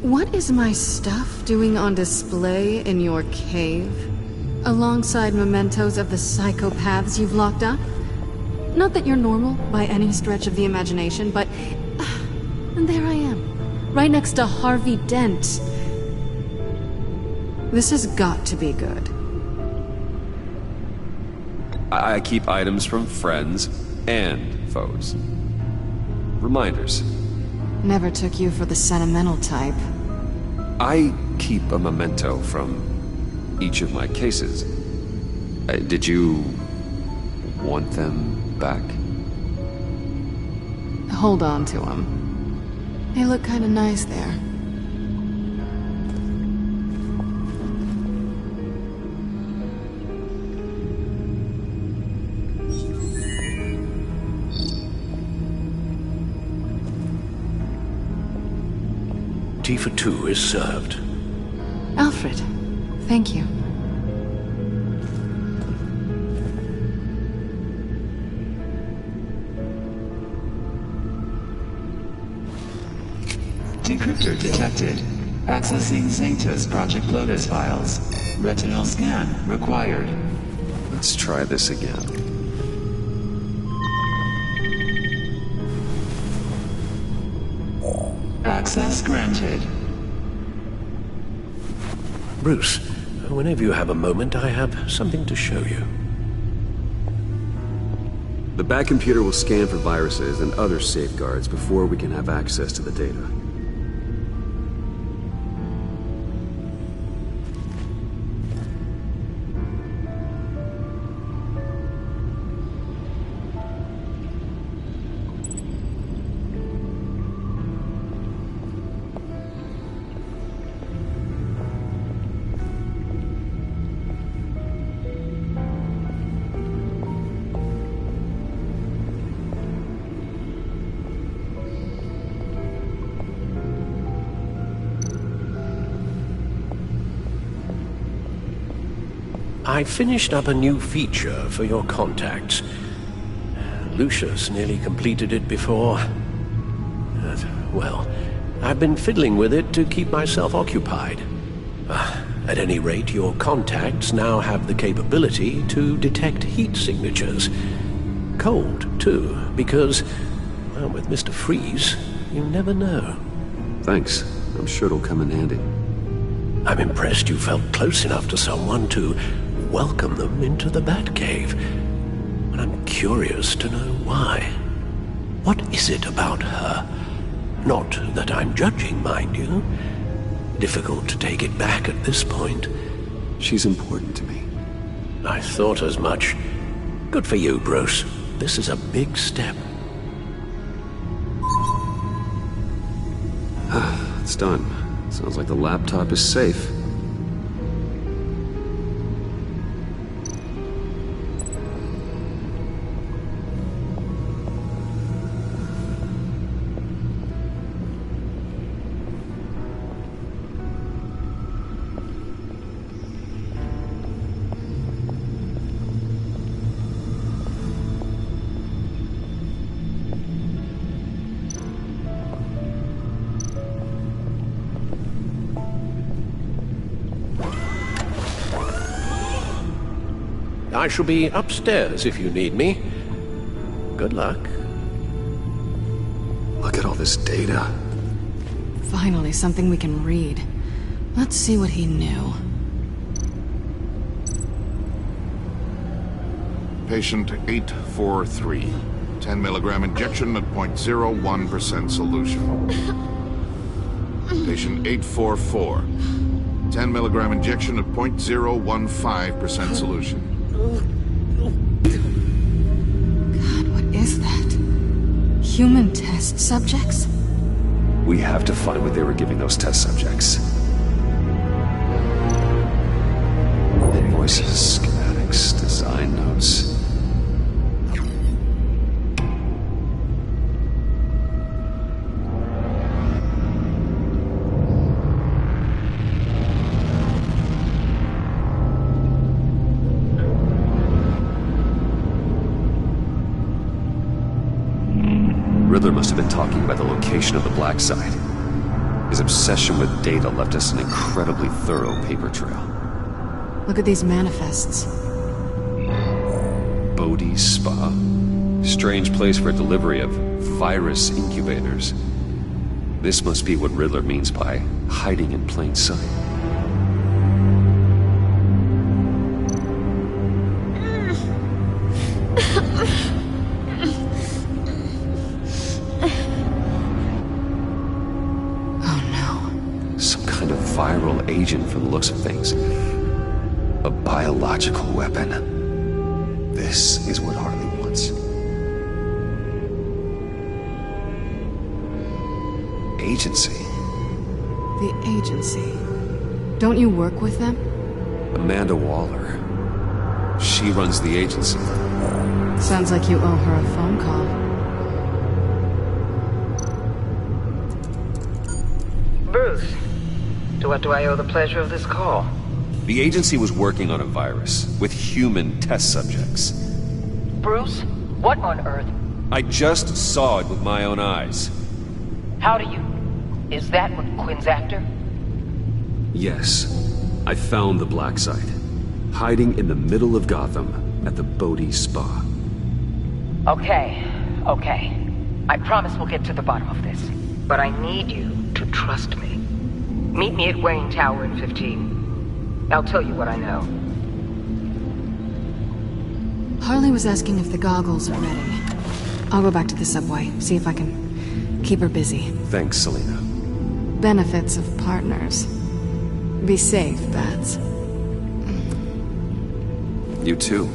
What is my stuff doing on display in your cave? Alongside mementos of the psychopaths you've locked up? Not that you're normal by any stretch of the imagination, but... and there I am, right next to Harvey Dent. This has got to be good. I keep items from friends and foes. Reminders. Never took you for the sentimental type. I keep a memento from each of my cases. Did you want them back? Hold on to them. They look kind of nice there. Tea for two is served. Alfred, thank you. Decryptor detected. Accessing Zeta's Project Lotus files. Retinal scan required. Let's try this again. Access granted. Bruce, whenever you have a moment, I have something to show you. The back computer will scan for viruses and other safeguards before we can have access to the data. I finished up a new feature for your contacts. Lucius nearly completed it before. Well, I've been fiddling with it to keep myself occupied. At any rate, your contacts now have the capability to detect heat signatures. Cold, too, because, well, with Mr. Freeze, you never know. Thanks. I'm sure it'll come in handy. I'm impressed you felt close enough to someone to welcome them into the Batcave. And I'm curious to know why. What is it about her? Not that I'm judging, mind you. Difficult to take it back at this point. She's important to me. I thought as much. Good for you, Bruce. This is a big step. It's done. Sounds like the laptop is safe. I shall be upstairs if you need me. Good luck. Look at all this data. Finally, something we can read. Let's see what he knew. Patient 843. 10 milligram injection at 0.01% solution. Patient 844. 10 milligram injection at 0.015% solution. God, what is that? Human test subjects? We have to find what they were giving those test subjects. Invoices, schematics, design notes. Riddler must have been talking about the location of the black site. His obsession with data left us an incredibly thorough paper trail. Look at these manifests. Bodhi's Spa. Strange place for a delivery of virus incubators. This must be what Riddler means by hiding in plain sight. Viral agent from the looks of things. A biological weapon. This is what Harley wants. Agency. The agency. Don't you work with them? Amanda Waller. She runs the agency. Sounds like you owe her a phone call. Bruce. To what do I owe the pleasure of this call? The agency was working on a virus with human test subjects. Bruce? What on earth? I just saw it with my own eyes. How do you... Is that what Quinn's after? Yes. I found the black site. Hiding in the middle of Gotham at the Bodhi Spa. Okay. I promise we'll get to the bottom of this. But I need you to trust me. Meet me at Wayne Tower in 15. I'll tell you what I know. Harley was asking if the goggles are ready. I'll go back to the subway, see if I can keep her busy. Thanks, Selina. Benefits of partners. Be safe, Bats. You too.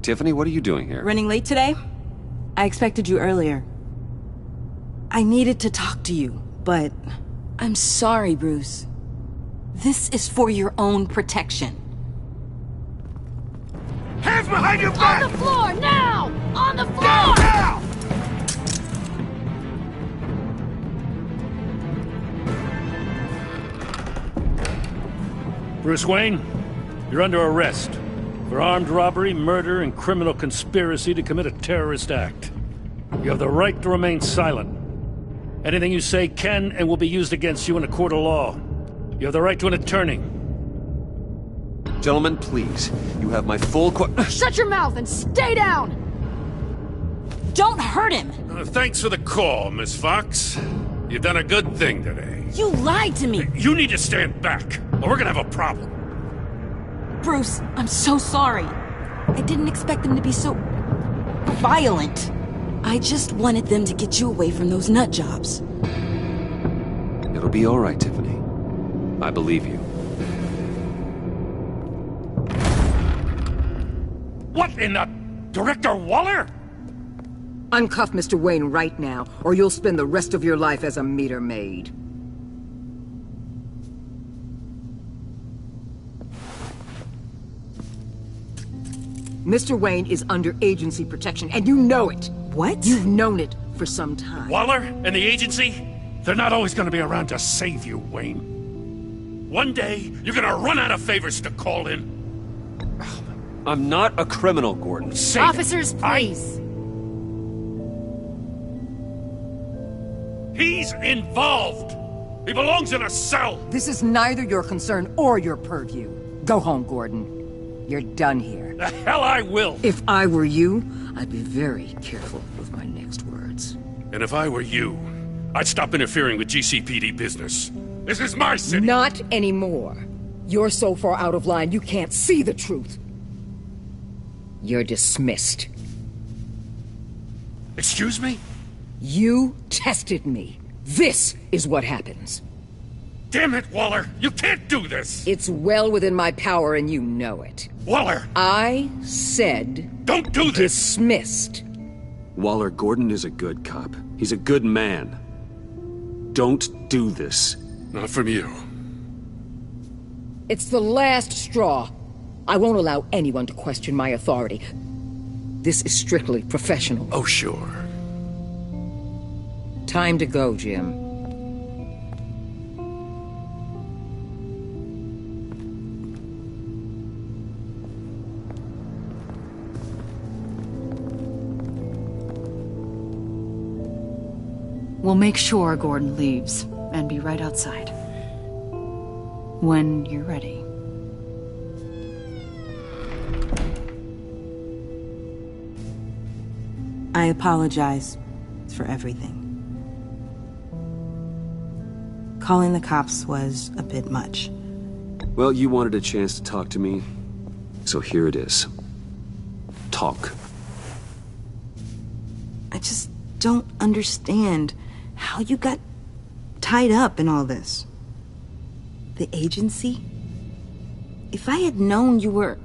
Tiffany, what are you doing here? Running late today? I expected you earlier. I needed to talk to you, but... I'm sorry, Bruce. This is for your own protection. Hands behind your back! On the floor, now! On the floor! Now! Bruce Wayne, you're under arrest for armed robbery, murder, and criminal conspiracy to commit a terrorist act. You have the right to remain silent. Anything you say can and will be used against you in a court of law. You have the right to an attorney. Gentlemen, please. You have my full Shut your mouth and stay down! Don't hurt him! Thanks for the call, Miss Fox. You've done a good thing today. You lied to me! You need to stand back, or we're gonna have a problem. Bruce, I'm so sorry. I didn't expect them to be so... violent. I just wanted them to get you away from those nut jobs. It'll be all right, Tiffany. I believe you. What in the... Director Waller? Uncuff Mr. Wayne right now, or you'll spend the rest of your life as a meter maid. Mr. Wayne is under agency protection, and you know it. What? You've known it for some time. Waller and the agency? They're not always gonna be around to save you, Wayne. One day, you're gonna run out of favors to call in. I'm not a criminal, Gordon. Officers, please. He's involved! He belongs in a cell! This is neither your concern or your purview. Go home, Gordon. You're done here. The hell I will! If I were you, I'd be very careful with my next words. And if I were you, I'd stop interfering with GCPD business. This is my city! Not anymore. You're so far out of line you can't see the truth. You're dismissed. Excuse me? You tested me. This is what happens. Damn it, Waller! You can't do this! It's well within my power and you know it. Waller! I said... Don't do this! Dismissed. Waller, Gordon is a good cop. He's a good man. Don't do this. Not from you. It's the last straw. I won't allow anyone to question my authority. This is strictly professional. Oh, sure. Time to go, Jim. We'll make sure Gordon leaves, and be right outside. When you're ready. I apologize for everything. Calling the cops was a bit much. Well, you wanted a chance to talk to me, so here it is. Talk. I just don't understand how you got tied up in all this. The agency? If I had known you were...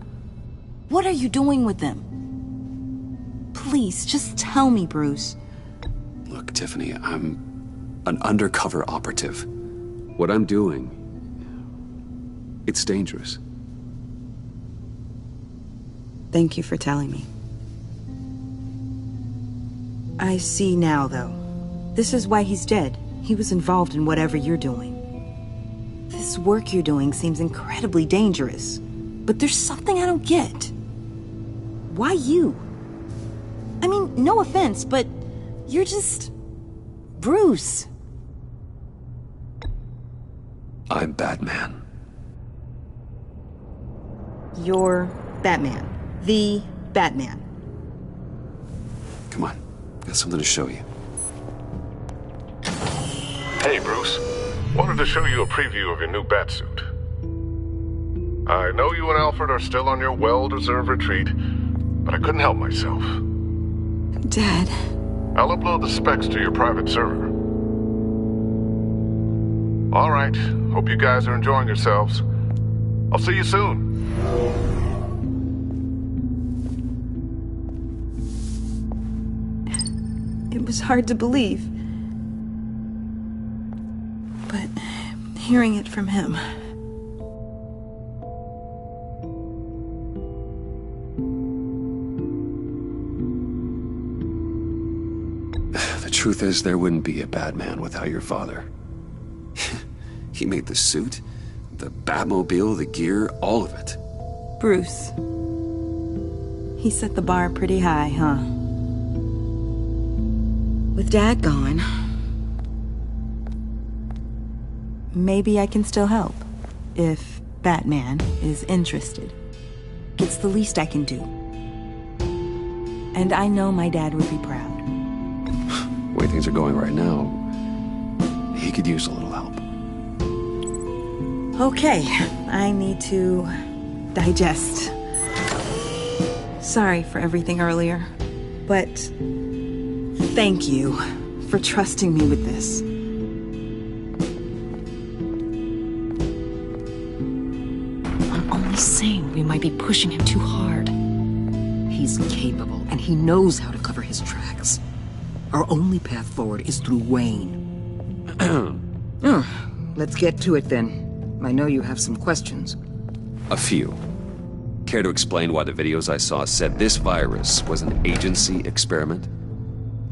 What are you doing with them? Please, just tell me, Bruce. Look, Tiffany, I'm an undercover operative. What I'm doing, it's dangerous. Thank you for telling me. I see now, though. This is why he's dead. He was involved in whatever you're doing. This work you're doing seems incredibly dangerous. But there's something I don't get. Why you? I mean, no offense, but you're just... Bruce. I'm Batman. You're Batman. The Batman. Come on, got something to show you. Hey, Bruce. Wanted to show you a preview of your new Batsuit. I know you and Alfred are still on your well-deserved retreat, but I couldn't help myself. Dad. I'll upload the specs to your private server. All right. Hope you guys are enjoying yourselves. I'll see you soon. It was hard to believe. But hearing it from him... The truth is, there wouldn't be a Batman without your father. He made the suit, the Batmobile, the gear, all of it. Bruce. He set the bar pretty high, huh? With Dad gone, maybe I can still help. If Batman is interested. It's the least I can do. And I know my dad would be proud. The way things are going right now, he could use a little help. Okay, I need to digest. Sorry for everything earlier, but thank you for trusting me with this. I'm only saying we might be pushing him too hard. He's capable, and he knows how to cover his tracks. Our only path forward is through Wayne. Let's get to it then. I know you have some questions. A few. Care to explain why the videos I saw said this virus was an agency experiment?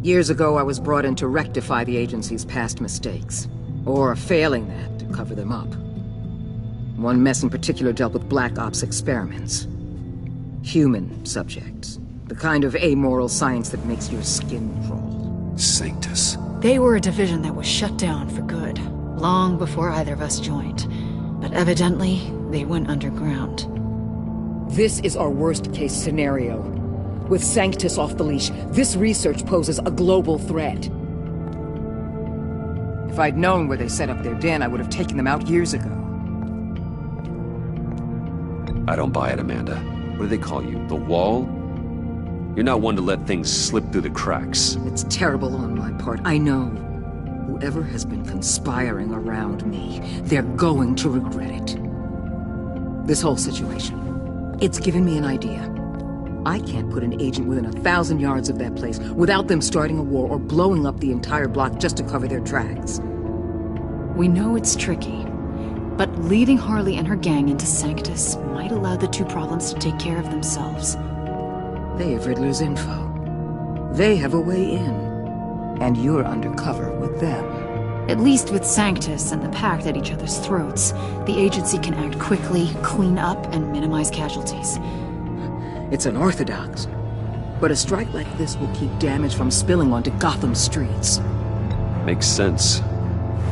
Years ago, I was brought in to rectify the agency's past mistakes. Or failing that, to cover them up. One mess in particular dealt with Black Ops experiments. Human subjects. The kind of amoral science that makes your skin crawl. Sanctus. They were a division that was shut down for good, long before either of us joined. But evidently, they went underground. This is our worst-case scenario. With Sanctus off the leash, this research poses a global threat. If I'd known where they set up their den, I would have taken them out years ago. I don't buy it, Amanda. What do they call you? The Wall? You're not one to let things slip through the cracks. It's terrible on my part, I know. Whoever has been conspiring around me, they're going to regret it. This whole situation, it's given me an idea. I can't put an agent within 1,000 yards of that place without them starting a war or blowing up the entire block just to cover their tracks. We know it's tricky, but leading Harley and her gang into Sanctus might allow the two problems to take care of themselves. They have Riddler's info. They have a way in. And you're undercover with them. At least with Sanctus and the Pact at each other's throats, the agency can act quickly, clean up, and minimize casualties. It's unorthodox, but a strike like this will keep damage from spilling onto Gotham's streets. Makes sense.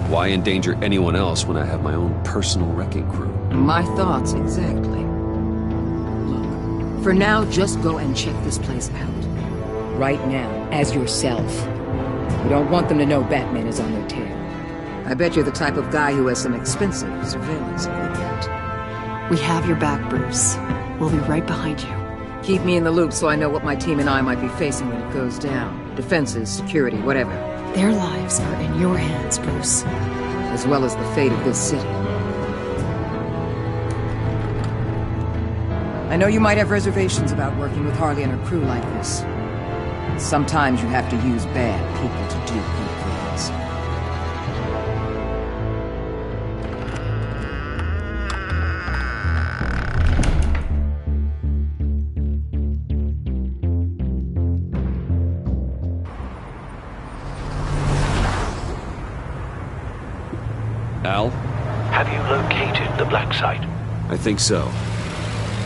Why endanger anyone else when I have my own personal wrecking crew? My thoughts, exactly. Look, for now, just go and check this place out. Right now, as yourself. We don't want them to know Batman is on their tail. I bet you're the type of guy who has some expensive surveillance equipment. We have your back, Bruce. We'll be right behind you. Keep me in the loop so I know what my team and I might be facing when it goes down. Defenses, security, whatever. Their lives are in your hands, Bruce. As well as the fate of this city. I know you might have reservations about working with Harley and her crew like this. Sometimes you have to use bad people to do good things. Al? Have you located the black site? I think so.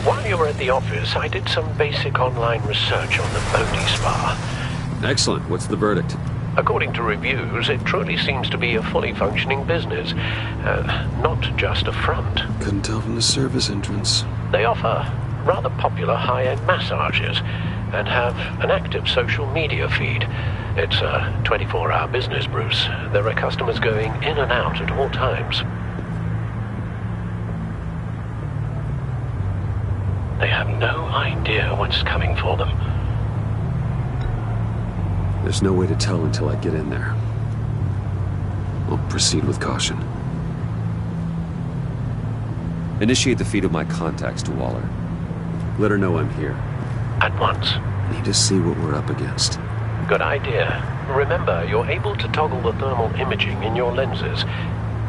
While you were at the office, I did some basic online research on the Bodhi Spa. Excellent. What's the verdict? According to reviews, it truly seems to be a fully functioning business, not just a front. Couldn't tell from the service entrance. They offer rather popular high-end massages and have an active social media feed. It's a 24-hour business, Bruce. There are customers going in and out at all times. They have no idea what's coming for them. There's no way to tell until I get in there. I'll proceed with caution. Initiate the feed of my contacts to Waller. Let her know I'm here. At once. Need to see what we're up against. Good idea. Remember, you're able to toggle the thermal imaging in your lenses.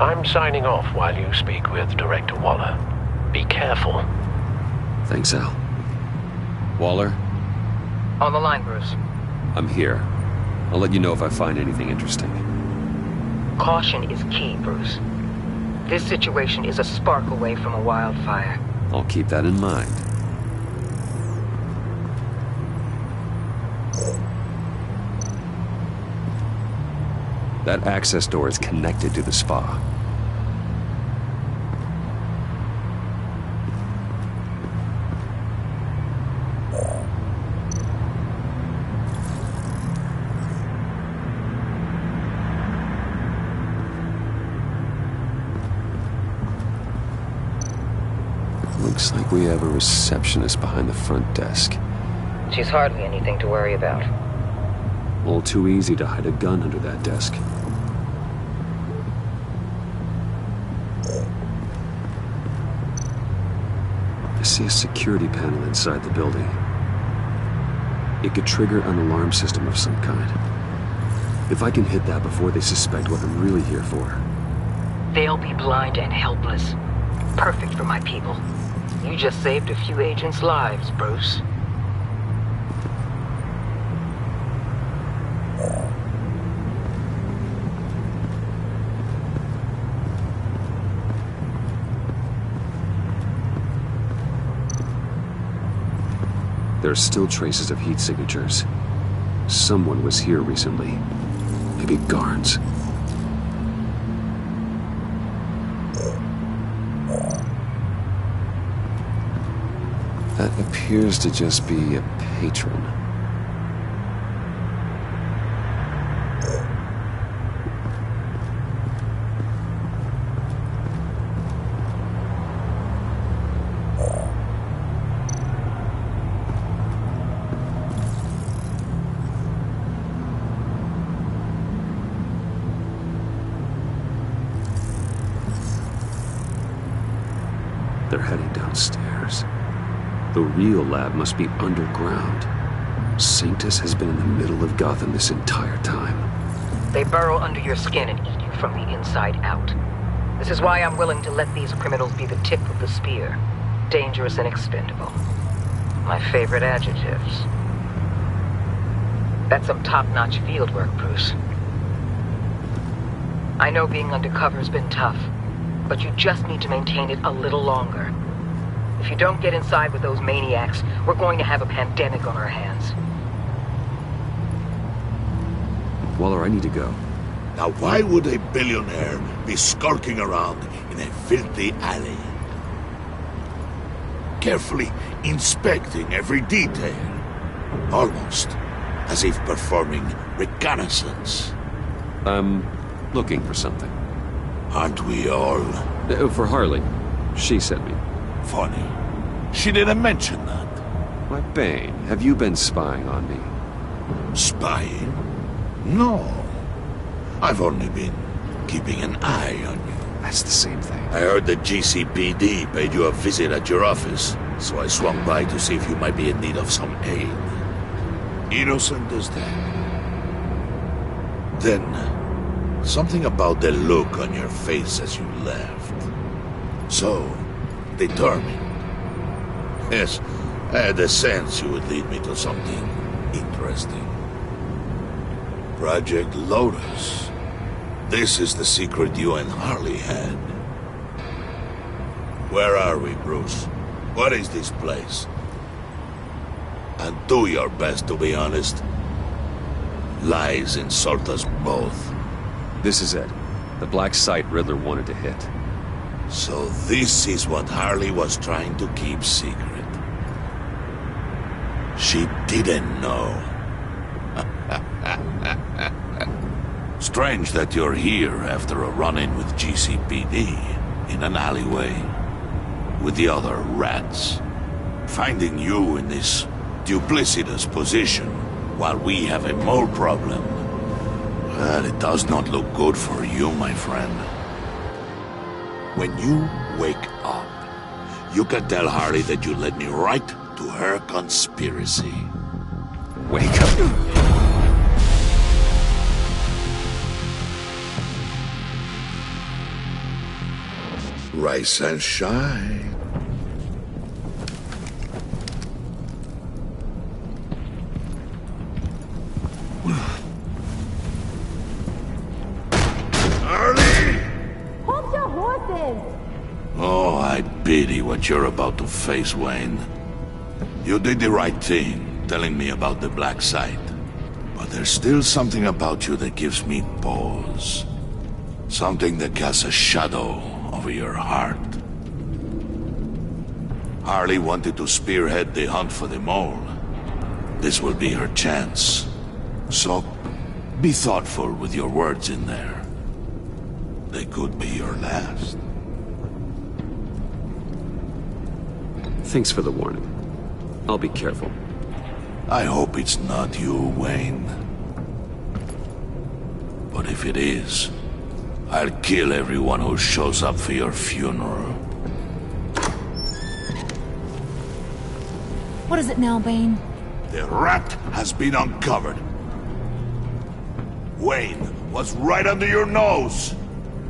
I'm signing off while you speak with Director Waller. Be careful. Thanks, Al. Waller? On the line, Bruce. I'm here. I'll let you know if I find anything interesting. Caution is key, Bruce. This situation is a spark away from a wildfire. I'll keep that in mind. That access door is connected to the spa. Looks like we have a receptionist behind the front desk. She's hardly anything to worry about. All too easy to hide a gun under that desk. I see a security panel inside the building. It could trigger an alarm system of some kind. If I can hit that before they suspect what I'm really here for. They'll be blind and helpless. Perfect for my people. You just saved a few agents' lives, Bruce. There are still traces of heat signatures. Someone was here recently. Maybe guards. That appears to just be a patron. They're heading downstairs. The real lab must be underground. Sanctus has been in the middle of Gotham this entire time. They burrow under your skin and eat you from the inside out. This is why I'm willing to let these criminals be the tip of the spear. Dangerous and expendable. My favorite adjectives. That's some top-notch field work, Bruce. I know being undercover's been tough, but you just need to maintain it a little longer. If you don't get inside with those maniacs, we're going to have a pandemic on our hands. Waller, I need to go. Now why would a billionaire be skulking around in a filthy alley? Carefully inspecting every detail. Almost as if performing reconnaissance. I'm looking for something. Aren't we all? For Harley. She sent me. Funny. She didn't mention that. Why, Bane, have you been spying on me? Spying? No. I've only been keeping an eye on you. That's the same thing. I heard the GCPD paid you a visit at your office, so I swung by to see if you might be in need of some aid. Innocent as that. Then, something about the look on your face as you left. So, determined. Yes, I had a sense you would lead me to something interesting. Project Lotus. This is the secret you and Harley had. Where are we, Bruce? What is this place? And do your best to be honest. Lies insult us both. This is it. The black site Riddler wanted to hit. So this is what Harley was trying to keep secret. She didn't know. Strange that you're here after a run-in with GCPD in an alleyway with the other rats. Finding you in this duplicitous position while we have a mole problem. Well, it does not look good for you, my friend. When you wake up, you can tell Harley that you led me right to her conspiracy. Wake up. Rise and shine. Harley! Hold your horses! Oh, I pity what you're about to face, Wayne. You did the right thing, telling me about the black site. But there's still something about you that gives me pause. Something that casts a shadow over your heart. Harley wanted to spearhead the hunt for the mole. This will be her chance. So, be thoughtful with your words in there. They could be your last. Thanks for the warning. I'll be careful. I hope it's not you, Wayne. But if it is, I'll kill everyone who shows up for your funeral. What is it now, Bane? The rat has been uncovered. Wayne was right under your nose.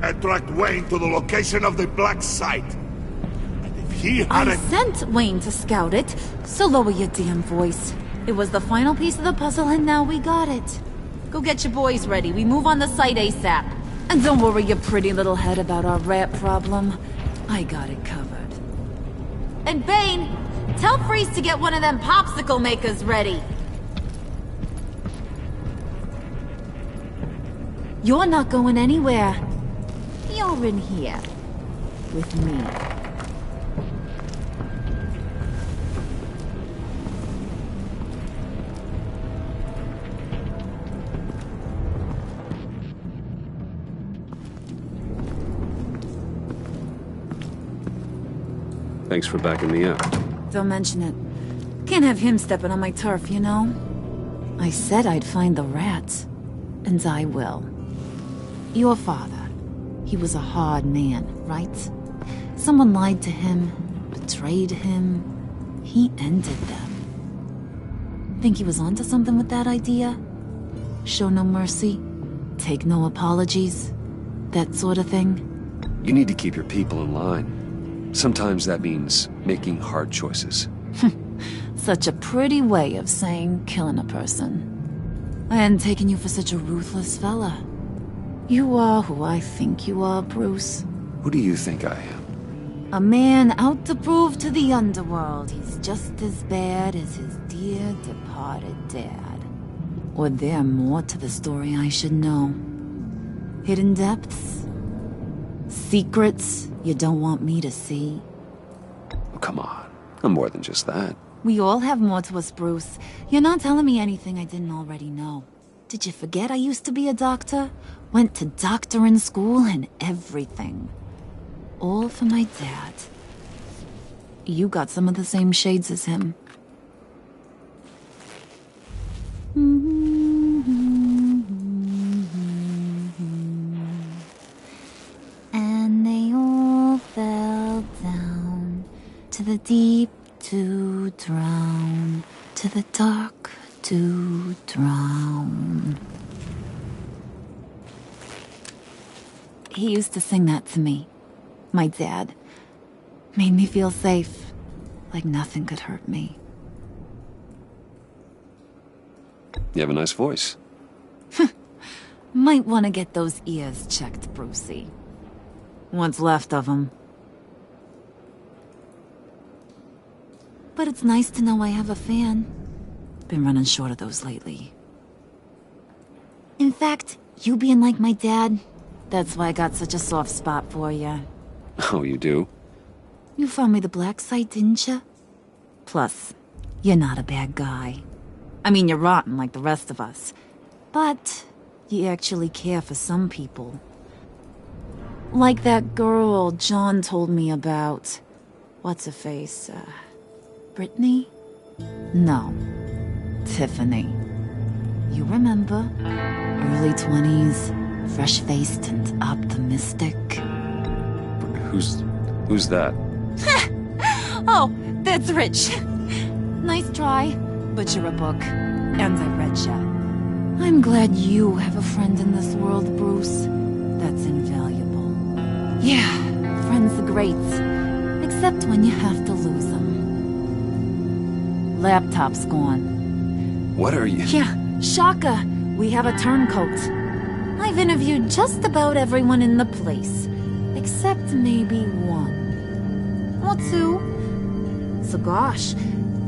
I tracked Wayne to the location of the black site. And if he had I sent Wayne to scout it, so lower your damn voice. It was the final piece of the puzzle and now we got it. Go get your boys ready. We move on the site ASAP. And don't worry your pretty little head about our rat problem. I got it covered. And Bane, tell Freeze to get one of them popsicle makers ready. You're not going anywhere. You're in here. With me. Thanks for backing me up. Don't mention it. Can't have him stepping on my turf, you know? I said I'd find the rats. And I will. Your father. He was a hard man, right? Someone lied to him, betrayed him. He ended them. Think he was onto something with that idea? Show no mercy? Take no apologies? That sort of thing? You need to keep your people in line. Sometimes that means making hard choices. Such a pretty way of saying killing a person. I hadn't taken you for such a ruthless fella. You are who I think you are, Bruce. Who do you think I am? A man out to prove to the underworld he's just as bad as his dear departed dad. Or there more to the story I should know. Hidden depths? Secrets you don't want me to see? Oh, come on. I'm more than just that. We all have more to us, Bruce. You're not telling me anything I didn't already know. Did you forget I used to be a doctor? Went to doctoring school and everything. All for my dad. You got some of the same shades as him. And they all fell down to the deep to drown, to the dark to drown. He used to sing that to me. My dad. Made me feel safe. Like nothing could hurt me. You have a nice voice. Might want to get those ears checked, Brucey. What's left of them. But it's nice to know I have a fan. Been running short of those lately. In fact, you being like my dad, that's why I got such a soft spot for you. Oh, you do? You found me the black site, didn't you? Plus, you're not a bad guy. I mean, you're rotten like the rest of us. But you actually care for some people. Like that girl John told me about. What's her face? Brittany? No. Tiffany. You remember? Early 20s, fresh-faced and optimistic. Who's that? Oh, that's Rich. Nice try, but you're a book. And I read ya. I'm glad you have a friend in this world, Bruce. That's invaluable. Yeah, friends are great. Except when you have to lose them. Laptop's gone. What are you... Yeah, shocker. We have a turncoat. I've interviewed just about everyone in the place. Except maybe one. Or two. So gosh,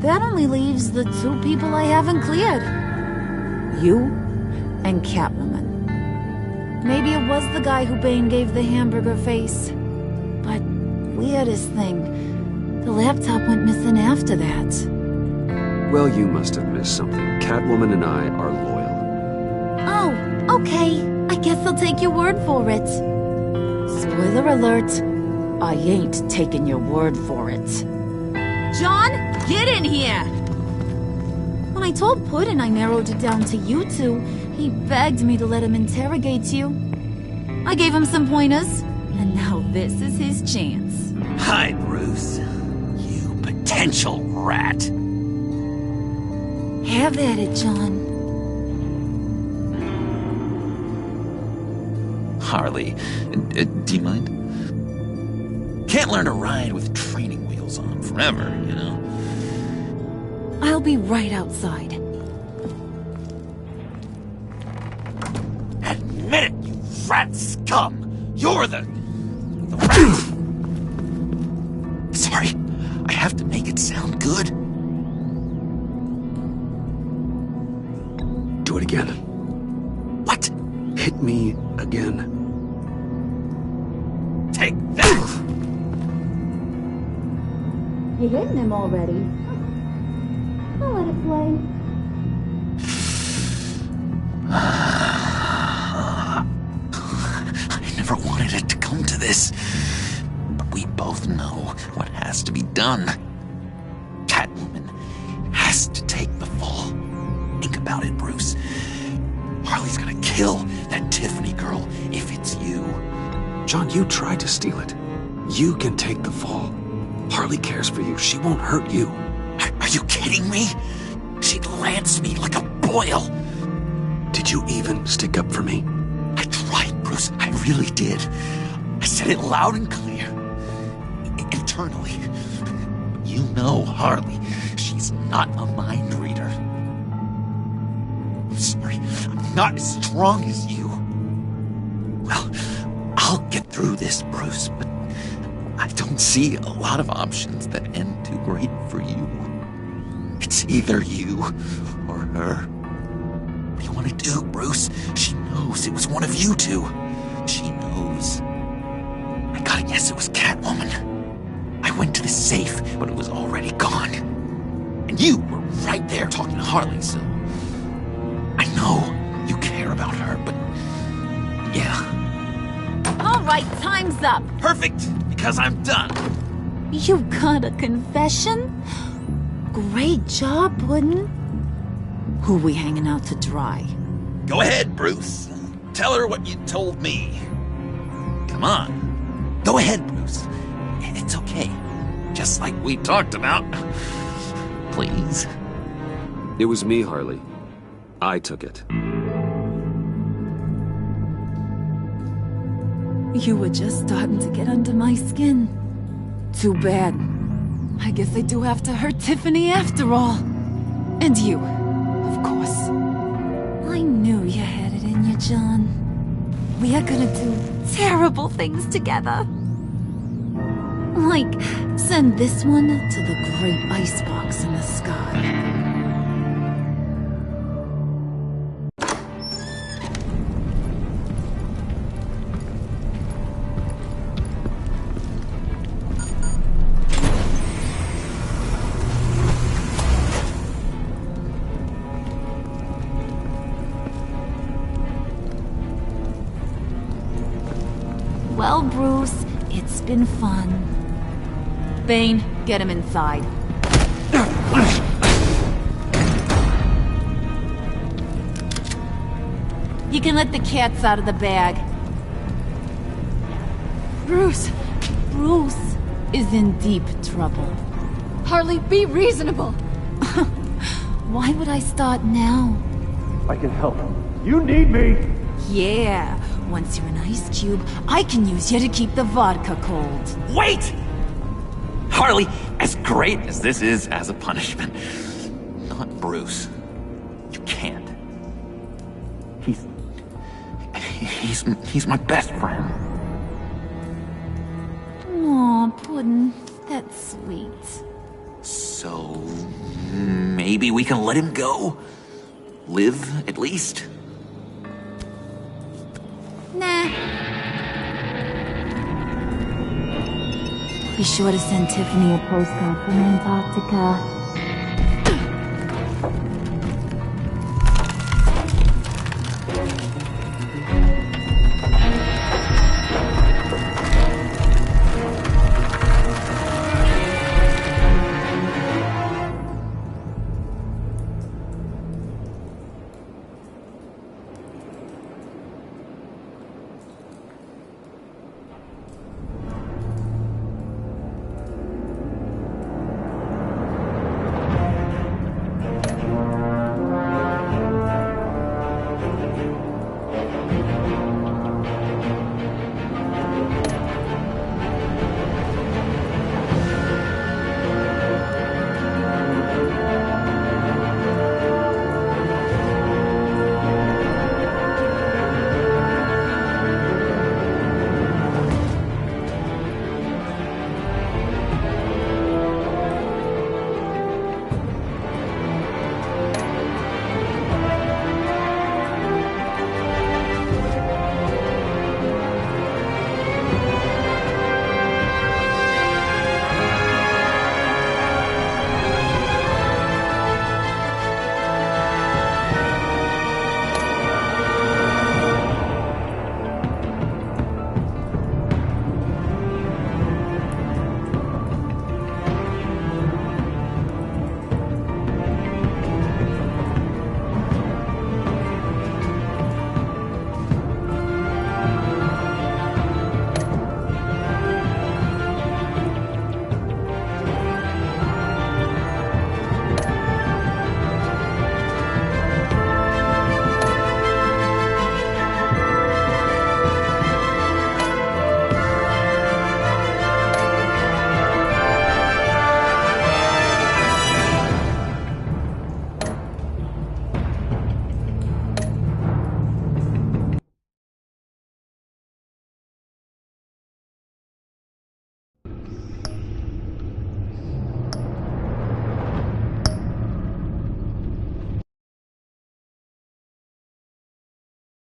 that only leaves the two people I haven't cleared. You and Catwoman. Maybe it was the guy who Bane gave the hamburger face. But weirdest thing, the laptop went missing after that. Well, you must have missed something. Catwoman and I are loyal. Oh, okay. I guess I'll take your word for it. Spoiler alert, I ain't taking your word for it. John, get in here! When I told Puddin' I narrowed it down to you two, he begged me to let him interrogate you. I gave him some pointers, and now this is his chance. Hi, Bruce. You potential rat. Have at it, John. Harley, do you mind? Can't learn to ride with training wheels on forever, you know? I'll be right outside. Admit it, you rat scum! You're the rat! Sorry, I have to make it sound good. Do it again. What? Hit me again. Take that! You hitting him already? I'll let it play. I never wanted it to come to this. But we both know what has to be done. Catwoman has to take the fall. Think about it, Bruce. Harley's gonna kill that Tiffany girl if it's you. John, you tried to steal it. You can take the fall. Harley cares for you. She won't hurt you. Are you kidding me? She'd lance me like a boil. Did you even stick up for me? I tried, Bruce. I really did. I said it loud and clear. Internally. You know Harley. She's not a mind reader. I'm sorry. I'm not as strong as you. Well, I'll get through this, Bruce, but I don't see a lot of options that end too great for you. It's either you or her. What do you want to do, Bruce? She knows it was one of you two. She knows. I gotta guess it was Catwoman. I went to the safe, but it was already gone. And you were right there talking to Harley, so... I know you care about her, but... yeah. All right, time's up. Perfect, because I'm done. You got a confession? Great job, Puddin'. Who we hanging out to dry? Go ahead, Bruce. Tell her what you told me. Come on. Go ahead, Bruce. It's okay. Just like we talked about. Please. It was me, Harley. I took it. You were just starting to get under my skin. Too bad. I guess I do have to hurt Tiffany after all. And you, of course. I knew you had it in you, John. We are gonna do terrible things together. Like, send this one to the great icebox in the sky. Well, Bruce, it's been fun. Bane, get him inside. You can let the cats out of the bag. Bruce! Bruce is in deep trouble. Harley, be reasonable! Why would I start now? I can help. You need me! Yeah, once you're an ice cube, I can use you to keep the vodka cold. Wait! Harley, as great as this is as a punishment, not Bruce. You can't. He's my best friend. Aw, Puddin', that's sweet. So, maybe we can let him go? Live, at least? Nah. Be sure to send Tiffany a postcard from Antarctica.